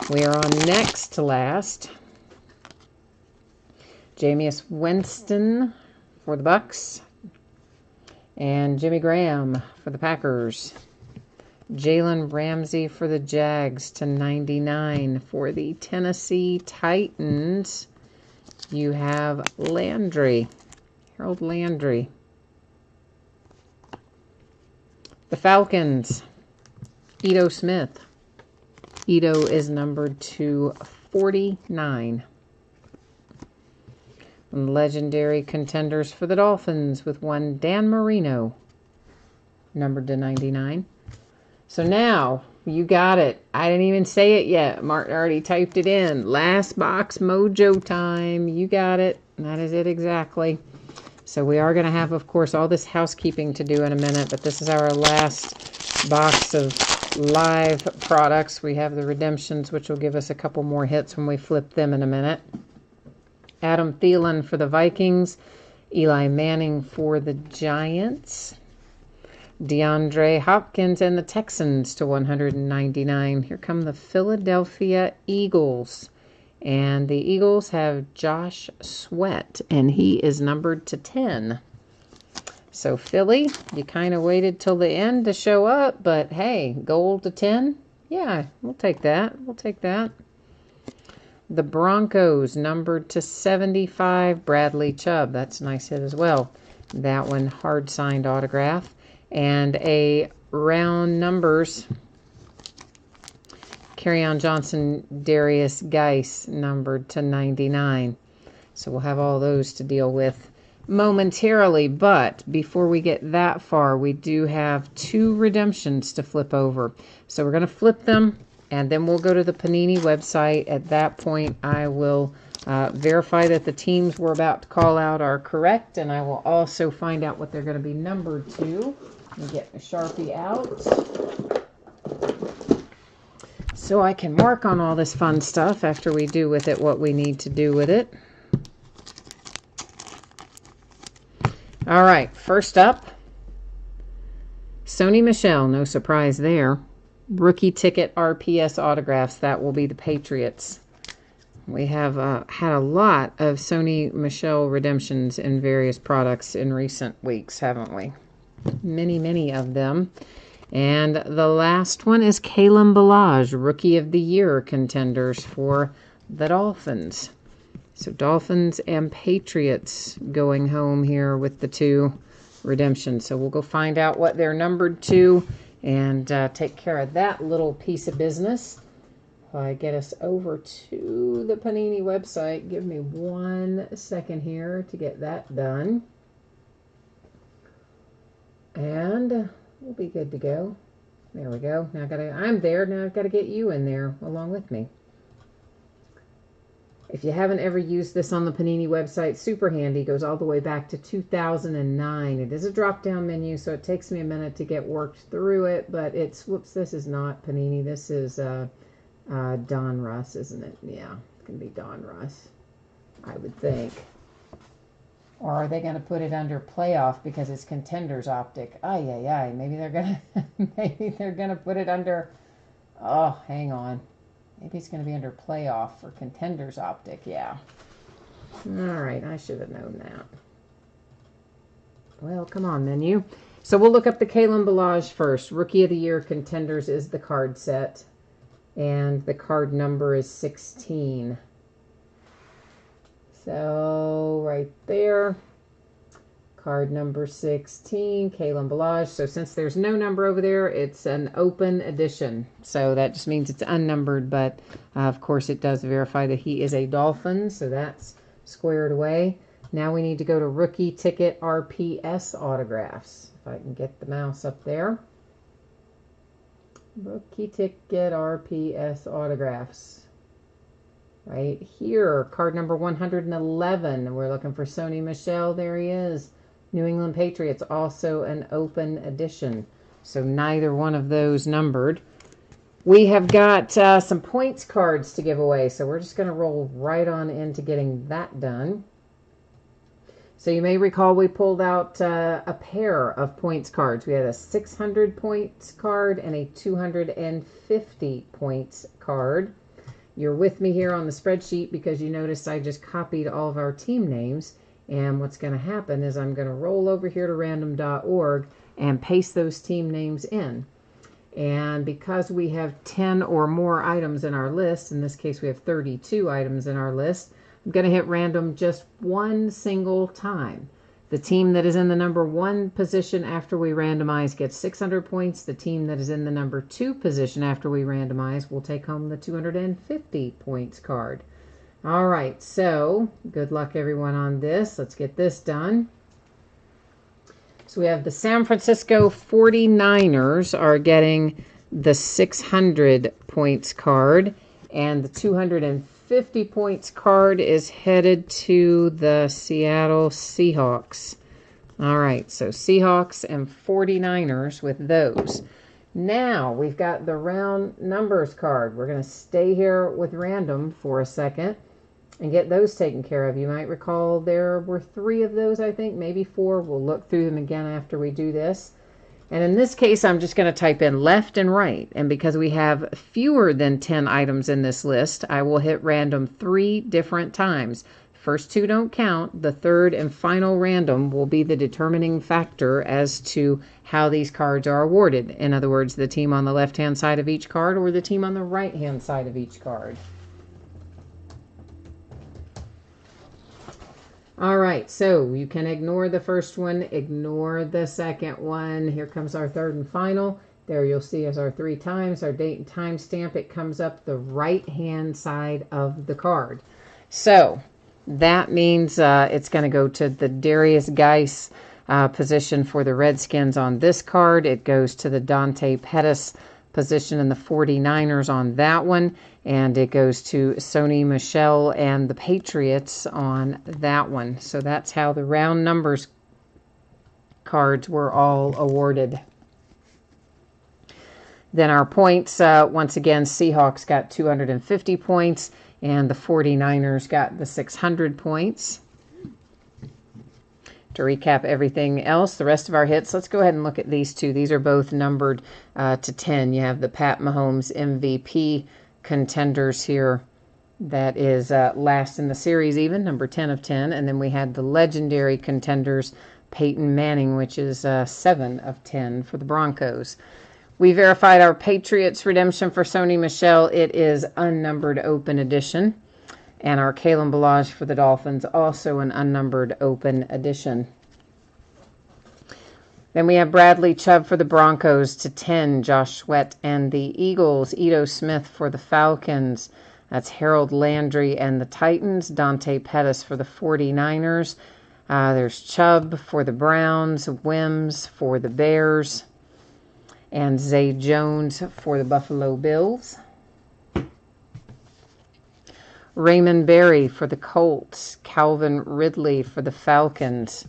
We are on next to last. Jameis Winston for the Bucks. And Jimmy Graham for the Packers. Jalen Ramsey for the Jags to 99. For the Tennessee Titans, you have Landry. Harold Landry. The Falcons, Ito Smith. Ito is numbered to 49. And legendary contenders for the Dolphins with one Dan Marino, numbered to 99. So now, you got it. I didn't even say it yet. Martin already typed it in. Last box mojo time. You got it. That is it exactly. So we are going to have, of course, all this housekeeping to do in a minute, but this is our last box of live products. We have the redemptions, which will give us a couple more hits when we flip them in a minute. Adam Thielen for the Vikings. Eli Manning for the Giants. DeAndre Hopkins and the Texans to 199. Here come the Philadelphia Eagles. And the Eagles have Josh Sweat, and he is numbered to 10. So Philly, you kind of waited till the end to show up, but hey, gold to 10? Yeah, we'll take that. We'll take that. The Broncos, numbered to 75, Bradley Chubb. That's a nice hit as well. That one, hard signed autograph. And a round numbers, Kerryon Johnson, Darius Geis, numbered to 99. So we'll have all those to deal with momentarily. But before we get that far, we do have 2 redemptions to flip over. So we're going to flip them, and then we'll go to the Panini website. At that point, I will verify that the teams we're about to call out are correct, and I will also find out what they're going to be numbered to. Let me get a Sharpie out so I can mark on all this fun stuff after we do with it what we need to do with it. All right, first up, Sony Michel, no surprise there. Rookie ticket RPS autographs, that will be the Patriots. We have had a lot of Sony Michel redemptions in various products in recent weeks, haven't we? Many, many of them. And the last one is Kalen Ballage, Rookie of the Year contenders for the Dolphins. So Dolphins and Patriots going home here with the 2 redemptions. So we'll go find out what they're numbered to and take care of that little piece of business. I get us over to the Panini website. Give me 1 second here to get that done. And we'll be good to go. There we go. Now I'm there. Now I've got to get you in there along with me. If you haven't ever used this on the Panini website, super handy. Goes all the way back to 2009. It is a drop-down menu, so it takes me a minute to get worked through it, but it's, whoops, this is not Panini. This is Don Russ, isn't it? Yeah, it's going to be Don Russ, I would think. Or are they going to put it under playoff because it's contenders optic? Ay, ay, ay. Maybe they're going to maybe they're going to put it under, oh, hang on. Maybe it's going to be under playoff for contenders optic. Yeah. All right, I should have known that. Well, come on, menu. So we'll look up the Kalen Ballage first. Rookie of the Year contenders is the card set, and the card number is 16. So right there, card number 16, Kalen Ballage. So since there's no number over there, it's an open edition. So that just means it's unnumbered, but of course it does verify that he is a Dolphin, so that's squared away. Now we need to go to Rookie Ticket RPS Autographs. If I can get the mouse up there. Rookie Ticket RPS Autographs. Right here, card number 111. We're looking for Sony Michel. There he is. New England Patriots, also an open edition. So neither one of those numbered. We have got some points cards to give away. So we're just going to roll right on into getting that done. So you may recall we pulled out a pair of points cards. We had a 600 points card and a 250 points card. You're with me here on the spreadsheet because you noticed I just copied all of our team names. And what's going to happen is I'm going to roll over here to random.org and paste those team names in. And because we have 10 or more items in our list, in this case we have 32 items in our list, I'm going to hit random just one single time. The team that is in the number 1 position after we randomize gets 600 points. The team that is in the number 2 position after we randomize will take home the 250 points card. All right, so good luck everyone on this. Let's get this done. So we have the San Francisco 49ers are getting the 600 points card, and the 250 points card is headed to the Seattle Seahawks. All right, so Seahawks and 49ers with those. Now we've got the round numbers card. We're going to stay here with random for a second and get those taken care of. You might recall there were 3 of those, I think, maybe 4. We'll look through them again after we do this. And in this case, I'm just going to type in left and right. And because we have fewer than 10 items in this list, I will hit random 3 different times. First 2 don't count. The third and final random will be the determining factor as to how these cards are awarded. In other words, the team on the left-hand side of each card or the team on the right-hand side of each card. All right, so you can ignore the first one, ignore the second one. Here comes our third and final. There you'll see as our 3 times, our date and time stamp. It comes up the right-hand side of the card. So that means it's going to go to the Darius Geis position for the Redskins on this card. It goes to the Dante Pettis position in the 49ers on that one, and it goes to Sony Michel and the Patriots on that one. So that's how the round numbers cards were all awarded. Then our points, once again, Seahawks got 250 points, and the 49ers got the 600 points. To recap everything else, the rest of our hits, let's go ahead and look at these 2. These are both numbered to 10. You have the Pat Mahomes MVP contenders here. That is last in the series even, number 10 of 10. And then we had the legendary contenders, Peyton Manning, which is 7 of 10 for the Broncos. We verified our Patriots redemption for Sony Michel. It is unnumbered open edition. And our Kalen Ballage for the Dolphins, also an unnumbered open edition. Then we have Bradley Chubb for the Broncos to 10, Josh Sweat and the Eagles, Ito Smith for the Falcons. That's Harold Landry and the Titans, Dante Pettis for the 49ers. There's Chubb for the Browns, Wims for the Bears, and Zay Jones for the Buffalo Bills. Raymond Berry for the Colts. Calvin Ridley for the Falcons.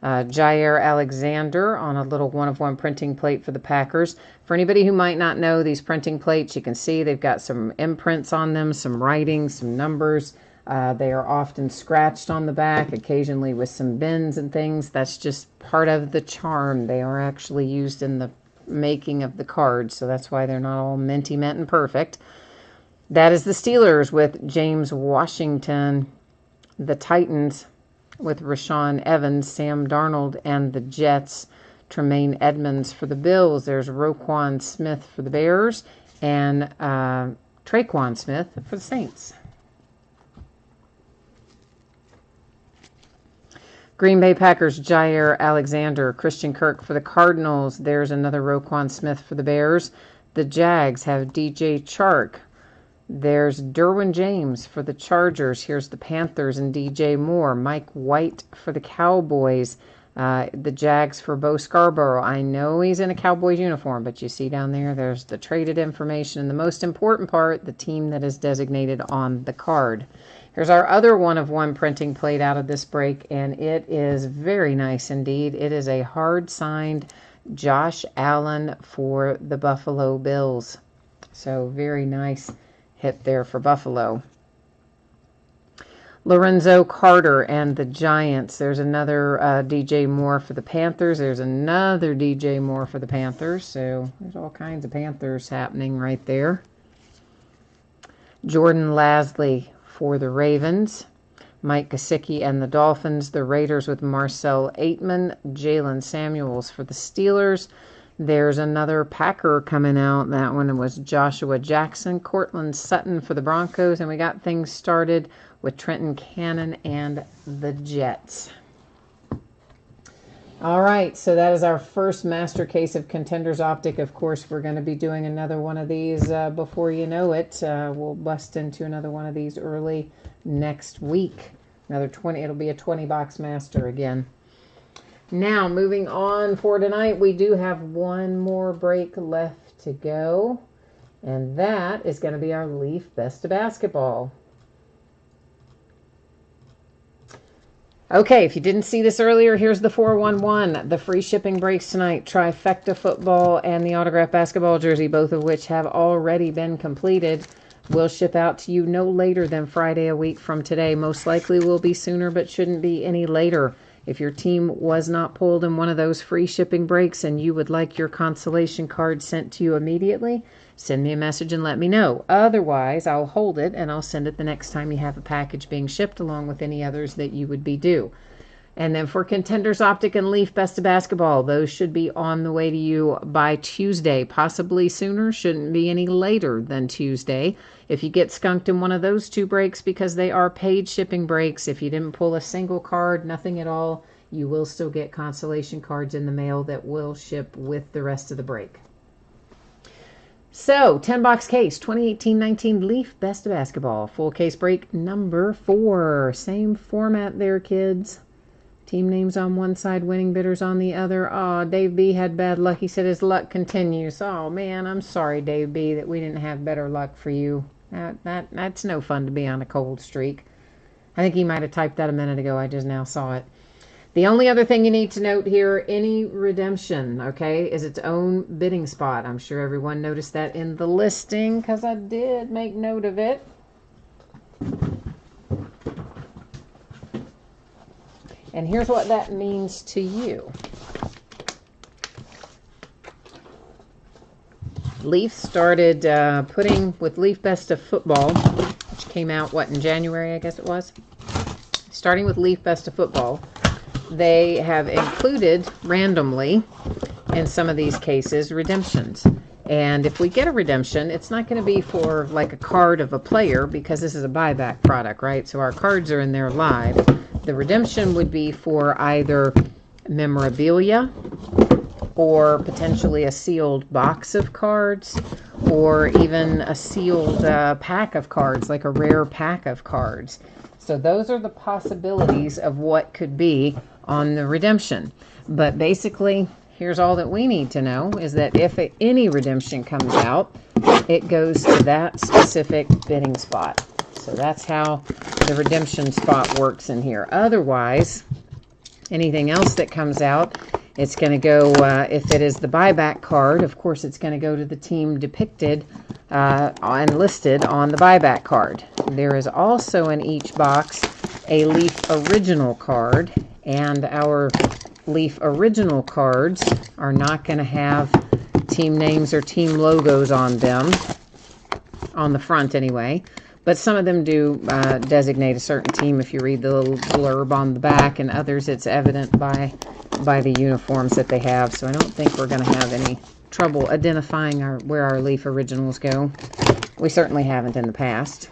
Jair Alexander on a little 1-of-1 printing plate for the Packers. For anybody who might not know these printing plates, you can see they've got some imprints on them, some writing, some numbers. They are often scratched on the back, occasionally with some bends and things. That's just part of the charm. They are actually used in the making of the cards, so that's why they're not all minty mint and perfect. That is the Steelers with James Washington. The Titans with Rashawn Evans, Sam Darnold, and the Jets, Tremaine Edmonds for the Bills. There's Roquan Smith for the Bears, and Traquan Smith for the Saints. Green Bay Packers, Jair Alexander. Christian Kirk for the Cardinals. There's another Roquan Smith for the Bears. The Jags have DJ Chark. There's Derwin James for the Chargers. Here's the Panthers and DJ Moore. Mike White for the Cowboys. The Jags for Bo Scarborough. I know he's in a Cowboys uniform, but you see down there, there's the traded information. And the most important part, the team that is designated on the card. Here's our other 1-of-1 printing plate out of this break, and it is very nice indeed. It is a hard-signed Josh Allen for the Buffalo Bills. So very nice hit there for Buffalo. Lorenzo Carter and the Giants. There's another DJ Moore for the Panthers. There's another DJ Moore for the Panthers. So there's all kinds of Panthers happening right there. Jordan Lasley for the Ravens. Mike Gesicki and the Dolphins. The Raiders with Marcel Aitman. Jalen Samuels for the Steelers. There's another Packer coming out. That one was Joshua Jackson. Cortland Sutton for the Broncos. And we got things started with Trenton Cannon and the Jets. All right, so that is our first master case of Contenders Optic. Of course, we're going to be doing another one of these before you know it. We'll bust into another one of these early next week. Another 20, it'll be a 20-box master again. Now, moving on for tonight, we do have one more break left to go, and that is going to be our Leaf Best of Basketball. Okay, if you didn't see this earlier, here's the 411. The free shipping breaks tonight. Trifecta football and the autographed basketball jersey, both of which have already been completed, will ship out to you no later than Friday a week from today. Most likely will be sooner, but shouldn't be any later. If your team was not pulled in one of those free shipping breaks and you would like your consolation card sent to you immediately, send me a message and let me know. Otherwise, I'll hold it and I'll send it the next time you have a package being shipped, along with any others that you would be due. And then for Contenders Optic and Leaf Best of Basketball, those should be on the way to you by Tuesday, possibly sooner. Shouldn't be any later than Tuesday. If you get skunked in one of those two breaks, because they are paid shipping breaks, if you didn't pull a single card, nothing at all, you will still get consolation cards in the mail that will ship with the rest of the break. So, 10-box case, 2018-19 Leaf Best of Basketball. Full case break number 4. Same format there, kids. Team names on one side, winning bidders on the other. Oh, Dave B had bad luck. He said his luck continues. Oh, man, I'm sorry, Dave B, that we didn't have better luck for you. That's no fun to be on a cold streak. I think he might have typed that a minute ago. I just now saw it. The only other thing you need to note here, any redemption, okay, is its own bidding spot. I'm sure everyone noticed that in the listing because I did make note of it. And here's what that means to you. Leaf started putting with Leaf Best of Football, which came out, in January, I guess it was? Starting with Leaf Best of Football, they have included randomly, in some of these cases, redemptions. And if we get a redemption, it's not going to be for like a card of a player, because this is a buyback product, right? So our cards are in there live. The redemption would be for either memorabilia or potentially a sealed box of cards, or even a sealed pack of cards, like a rare pack of cards. So those are the possibilities of what could be on the redemption. But basically, here's all that we need to know, is that if any redemption comes out, it goes to that specific bidding spot. So that's how the redemption spot works in here. Otherwise, anything else that comes out, it's going to go, if it is the buyback card, of course it's going to go to the team depicted and listed on the buyback card. There is also in each box a Leaf Original card, and our Leaf Original cards are not going to have team names or team logos on them, on the front anyway. But some of them do designate a certain team if you read the little blurb on the back, and others it's evident by the uniforms that they have. So I don't think we're going to have any trouble identifying where our Leaf Originals go. We certainly haven't in the past.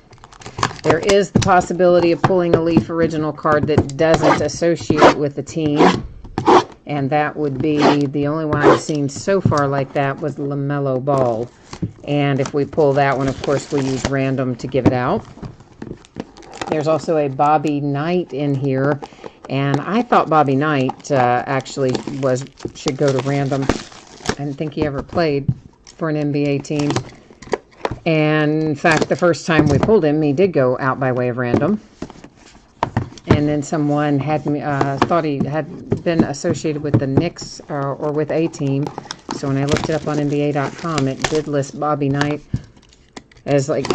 There is the possibility of pulling a Leaf Original card that doesn't associate with the team, and that would be the only one I've seen so far like that was LaMelo Ball. And if we pull that one, of course, we use random to give it out. There's also a Bobby Knight in here, and I thought Bobby Knight actually should go to random. I didn't think he ever played for an NBA team. And in fact, the first time we pulled him, he did go out by way of random. And then someone had thought he had been associated with the Knicks or with a team. So when I looked it up on NBA.com, it did list Bobby Knight as like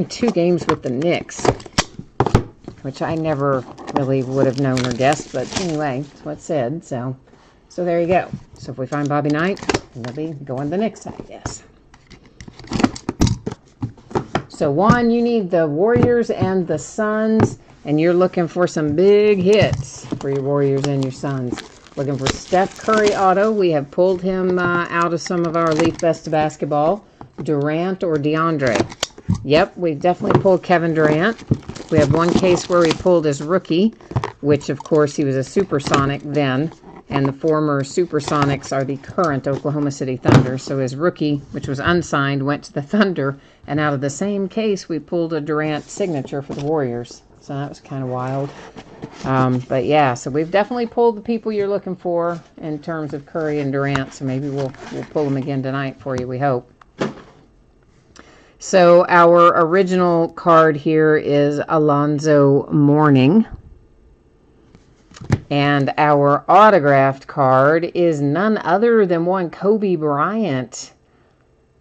2 games with the Knicks, which I never really would have known or guessed. But anyway, that's what it said. So there you go. So if we find Bobby Knight, he'll be going to the Knicks, I guess. So Juan, you need the Warriors and the Suns, and you're looking for some big hits for your Warriors and your Suns. Looking for Steph Curry auto. We have pulled him out of some of our Leaf Best of Basketball. Durant or DeAndre. Yep, we definitely pulled Kevin Durant. We have one case where we pulled his rookie, which of course he was a Supersonic then, and the former Supersonics are the current Oklahoma City Thunder. So his rookie, which was unsigned, went to the Thunder, and out of the same case we pulled a Durant signature for the Warriors. So that was kind of wild. But yeah, so we've definitely pulled the people you're looking for in terms of Curry and Durant. So maybe we'll pull them again tonight for you, we hope. So our original card here is Alonzo Mourning. And our autographed card is none other than one Kobe Bryant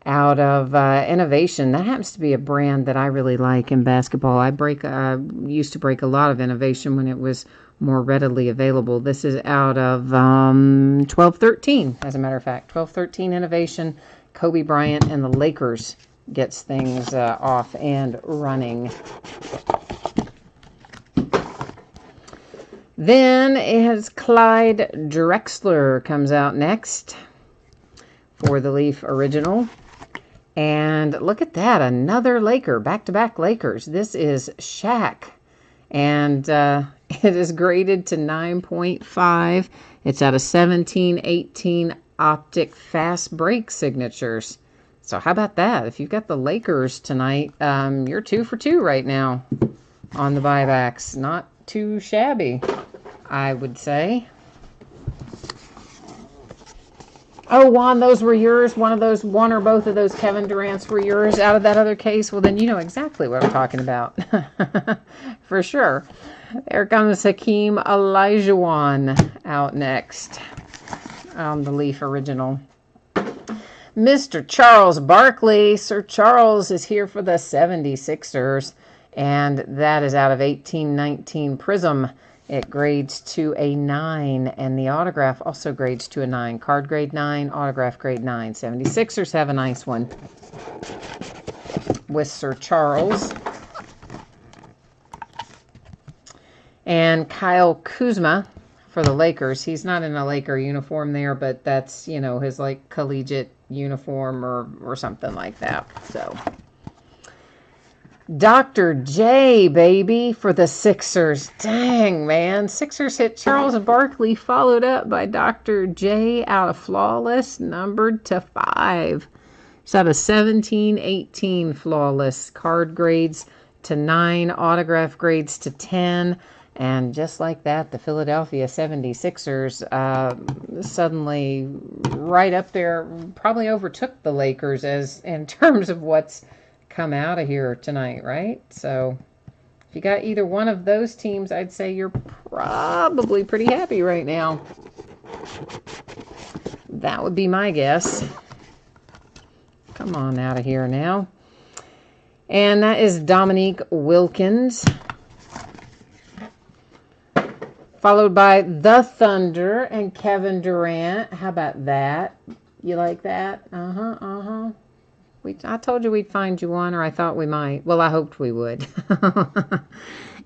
out of Innovation. That happens to be a brand that I really like in basketball. I used to break a lot of Innovation when it was more readily available. This is out of 1213, as a matter of fact. 1213 Innovation. Kobe Bryant and the Lakers gets things off and running. Then it has Clyde Drexler comes out next for the Leaf Original. And look at that, another Laker, back-to-back Lakers. This is Shaq, and it is graded to 9.5. It's out of 1718 optic fast break signatures. So how about that? If you've got the Lakers tonight, you're 2 for 2 right now on the buybacks. Not too shabby, I would say. Oh, Juan, those were yours? One or both of those Kevin Durant's were yours out of that other case? Well, then you know exactly what I'm talking about. For sure. There comes Hakeem Olajuwon out next on the Leaf Original. Mr. Charles Barkley. Sir Charles is here for the 76ers, and that is out of 1819 Prism. It grades to a 9, and the autograph also grades to a 9. Card grade 9, autograph grade 9. 76ers have a nice one with Sir Charles. And Kyle Kuzma for the Lakers. He's not in a Laker uniform there, but that's, you know, his like collegiate uniform or something like that. So Dr. J, baby, for the Sixers. Dang, man. Sixers hit Charles Barkley, followed up by Dr. J out of Flawless, numbered to 5. It's out of 1718 Flawless. Card grades to 9, autograph grades to 10. And just like that, the Philadelphia 76ers suddenly right up there probably overtook the Lakers as in terms of what's come out of here tonight, right? So If you got either one of those teams, I'd say you're probably pretty happy right now. That would be my guess. Come on out of here now. And that is Dominique Wilkins. Followed by the Thunder and Kevin Durant. How about that? You like that? I told you we'd find you one, or I thought we might. Well, I hoped we would.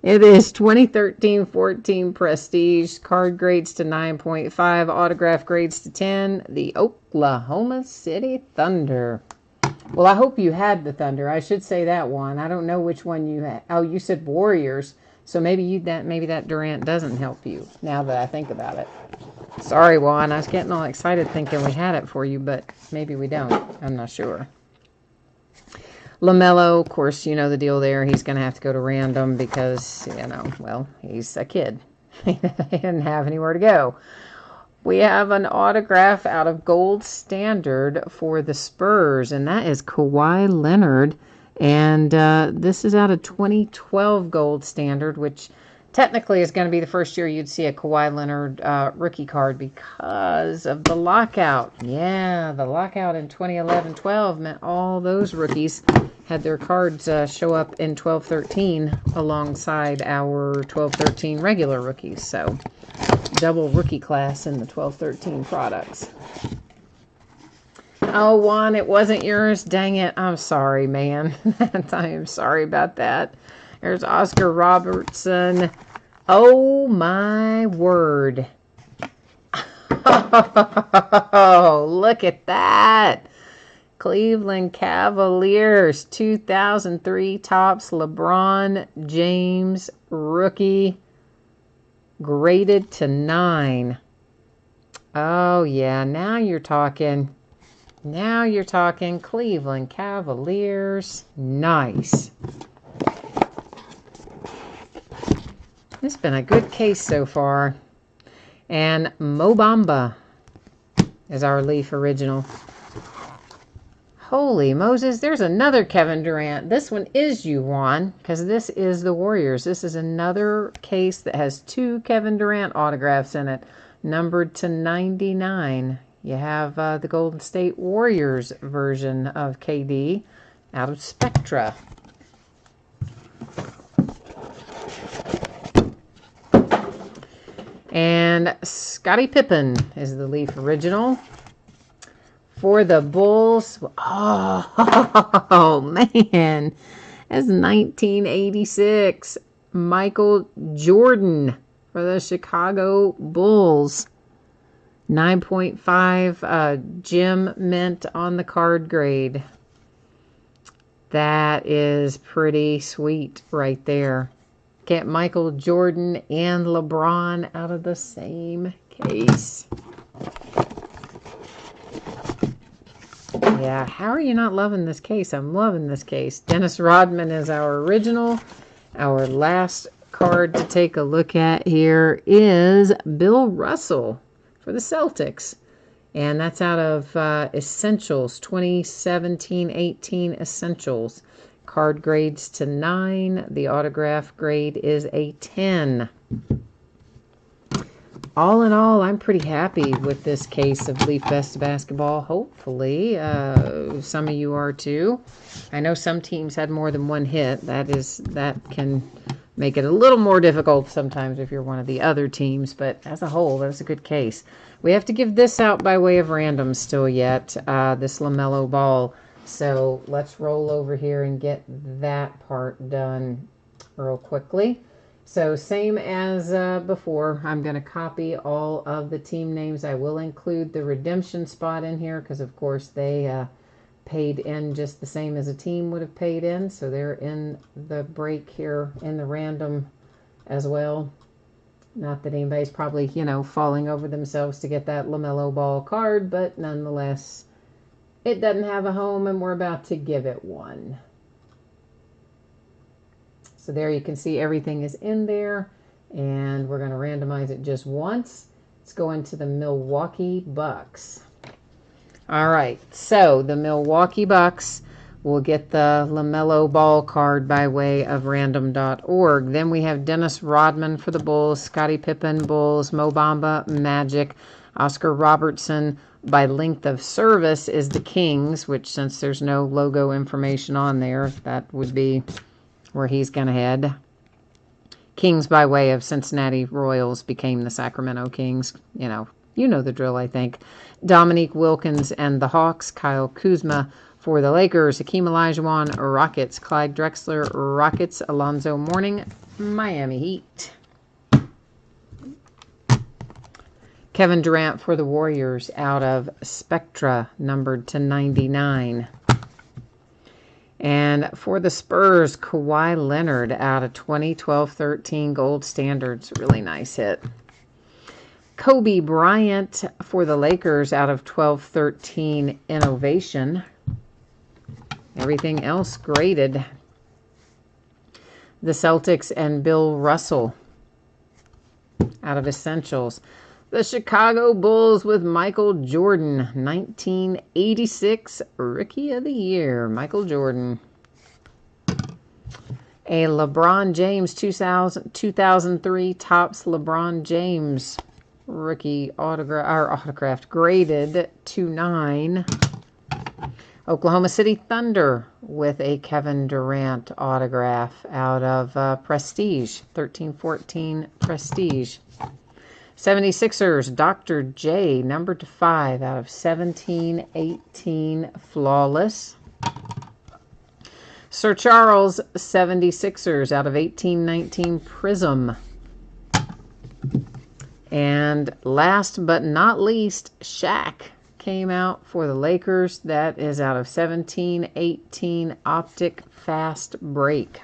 It is 2013-14 Prestige. Card grades to 9.5. Autograph grades to 10. The Oklahoma City Thunder. Well, I hope you had the Thunder. I should say that one. I don't know which one you had. Oh, you said Warriors. So maybe that Durant doesn't help you, now that I think about it. Sorry, Juan. I was getting all excited thinking we had it for you, but maybe we don't. I'm not sure. LaMelo, of course, you know the deal there. He's going to have to go to random because, well, he's a kid. He didn't have anywhere to go. We have an autograph out of Gold Standard for the Spurs, and that is Kawhi Leonard. And this is out of 2012 Gold Standard, which technically is going to be the first year you'd see a Kawhi Leonard rookie card because of the lockout. Yeah, the lockout in 2011-12 meant all those rookies had their cards show up in 12-13 alongside our 12-13 regular rookies. So double rookie class in the 12-13 products. Oh, Juan, it wasn't yours. Dang it. I'm sorry, man. I am sorry about that. There's Oscar Robertson. Oh, my word. Oh, look at that. Cleveland Cavaliers, 2003 Topps LeBron James rookie, graded to 9. Oh, yeah. Now you're talking. Now you're talking Cleveland Cavaliers. Nice. It's been a good case so far. And Mo Bamba is our Leaf original. Holy Moses, there's another Kevin Durant. This one is you, Juan, because this is the Warriors. This is another case that has 2 Kevin Durant autographs in it, numbered to 99. You have the Golden State Warriors version of KD out of Spectra. And Scottie Pippen is the Leaf original. For the Bulls, oh man, that's 1986. Michael Jordan for the Chicago Bulls. 9.5 gem mint on the card grade. That is pretty sweet right there. Get Michael Jordan and LeBron out of the same case. Yeah, how are you not loving this case? I'm loving this case. Dennis Rodman is our original. Our last card to take a look at here is Bill Russell for the Celtics. And that's out of Essentials, 2017-18 Essentials. Card grades to 9. The autograph grade is a 10. All in all, I'm pretty happy with this case of Leaf Best Basketball. Hopefully, some of you are too. I know some teams had more than one hit. That can make it a little more difficult sometimes if you're one of the other teams. But as a whole, that was a good case. We have to give this out by way of random still yet, this LaMelo Ball. So let's roll over here and get that part done real quickly. So same as before, I'm going to copy all of the team names. I will include the redemption spot in here because, of course, they paid in just the same as a team would have paid in. So they're in the break here in the random as well. Not that anybody's probably, falling over themselves to get that LaMelo Ball card, but nonetheless, it doesn't have a home and we're about to give it one. So there you can see everything is in there, and we're going to randomize it just once. Let's go into the Milwaukee Bucks. All right, so the Milwaukee Bucks, We'll get the LaMelo Ball card by way of random.org. Then we have Dennis Rodman for the Bulls, Scottie Pippen, Bulls, Mo Bamba, Magic, Oscar Robertson by length of service is the Kings, which since there's no logo information on there, that would be where he's going to head. Kings by way of Cincinnati Royals became the Sacramento Kings. You know the drill, I think. Dominique Wilkins and the Hawks, Kyle Kuzma for the Lakers, Hakeem Olajuwon, Rockets, Clyde Drexler, Rockets, Alonzo Mourning, Miami Heat. Kevin Durant for the Warriors out of Spectra, numbered to 99. And for the Spurs, Kawhi Leonard out of 2012-13 Gold Standards. Really nice hit. Kobe Bryant for the Lakers out of 12-13 Innovation. Everything else graded. The Celtics and Bill Russell out of Essentials. The Chicago Bulls with Michael Jordan, 1986 Rookie of the Year, Michael Jordan. A LeBron James 2003 Topps LeBron James rookie autographed graded 2/9. Oklahoma City Thunder with a Kevin Durant autograph out of Prestige, 13-14 Prestige. 76ers, Dr. J, numbered to 5 out of 17-18 Flawless. Sir Charles, 76ers out of 18-19 Prism. And last but not least, Shaq came out for the Lakers. That is out of 17-18 Optic Fast Break.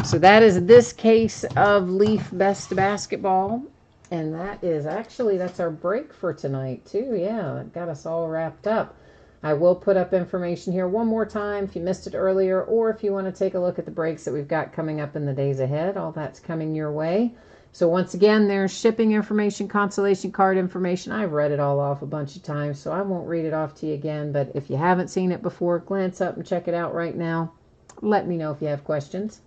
So that is this case of Leaf Best Basketball. And that is actually, that's our break for tonight too. Yeah, that got us all wrapped up. I will put up information here one more time if you missed it earlier, or if you want to take a look at the breaks that we've got coming up in the days ahead. All that's coming your way. So once again, there's shipping information, consolation card information. I've read it all off a bunch of times, so I won't read it off to you again. But if you haven't seen it before, glance up and check it out right now. Let me know if you have questions.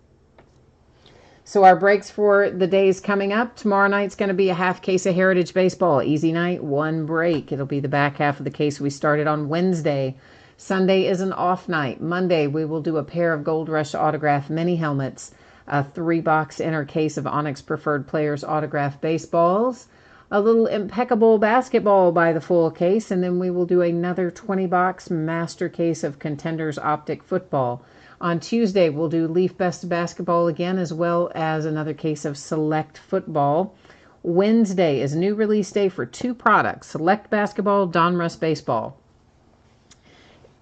So our breaks for the days coming up. Tomorrow night's going to be a half case of Heritage Baseball. Easy night, one break. It'll be the back half of the case we started on Wednesday. Sunday is an off night. Monday, we will do a pair of Gold Rush autograph mini helmets, a 3-box inner case of Onyx Preferred Players autograph baseballs, a little Impeccable basketball by the full case, and then we will do another 20-box master case of Contenders Optic football. On Tuesday, we'll do Leaf Best Basketball again, as well as another case of Select Football. Wednesday is new release day for 2 products, Select Basketball, Donruss Baseball.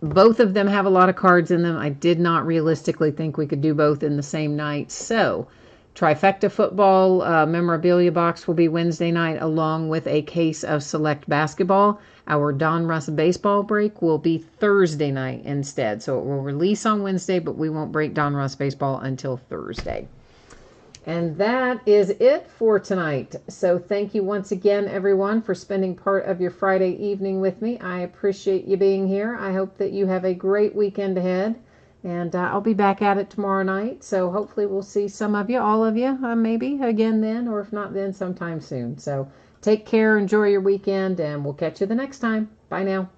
Both of them have a lot of cards in them. I did not realistically think we could do both in the same night. So, Trifecta Football memorabilia box will be Wednesday night, along with a case of Select Basketball. Our Donruss Baseball break will be Thursday night instead. So it will release on Wednesday, but we won't break Donruss Baseball until Thursday. And that is it for tonight. So thank you once again, everyone, for spending part of your Friday evening with me. I appreciate you being here. I hope that you have a great weekend ahead. And I'll be back at it tomorrow night. So hopefully we'll see some of you, all of you, maybe again then, or if not then, sometime soon. So take care, enjoy your weekend, and we'll catch you the next time. Bye now.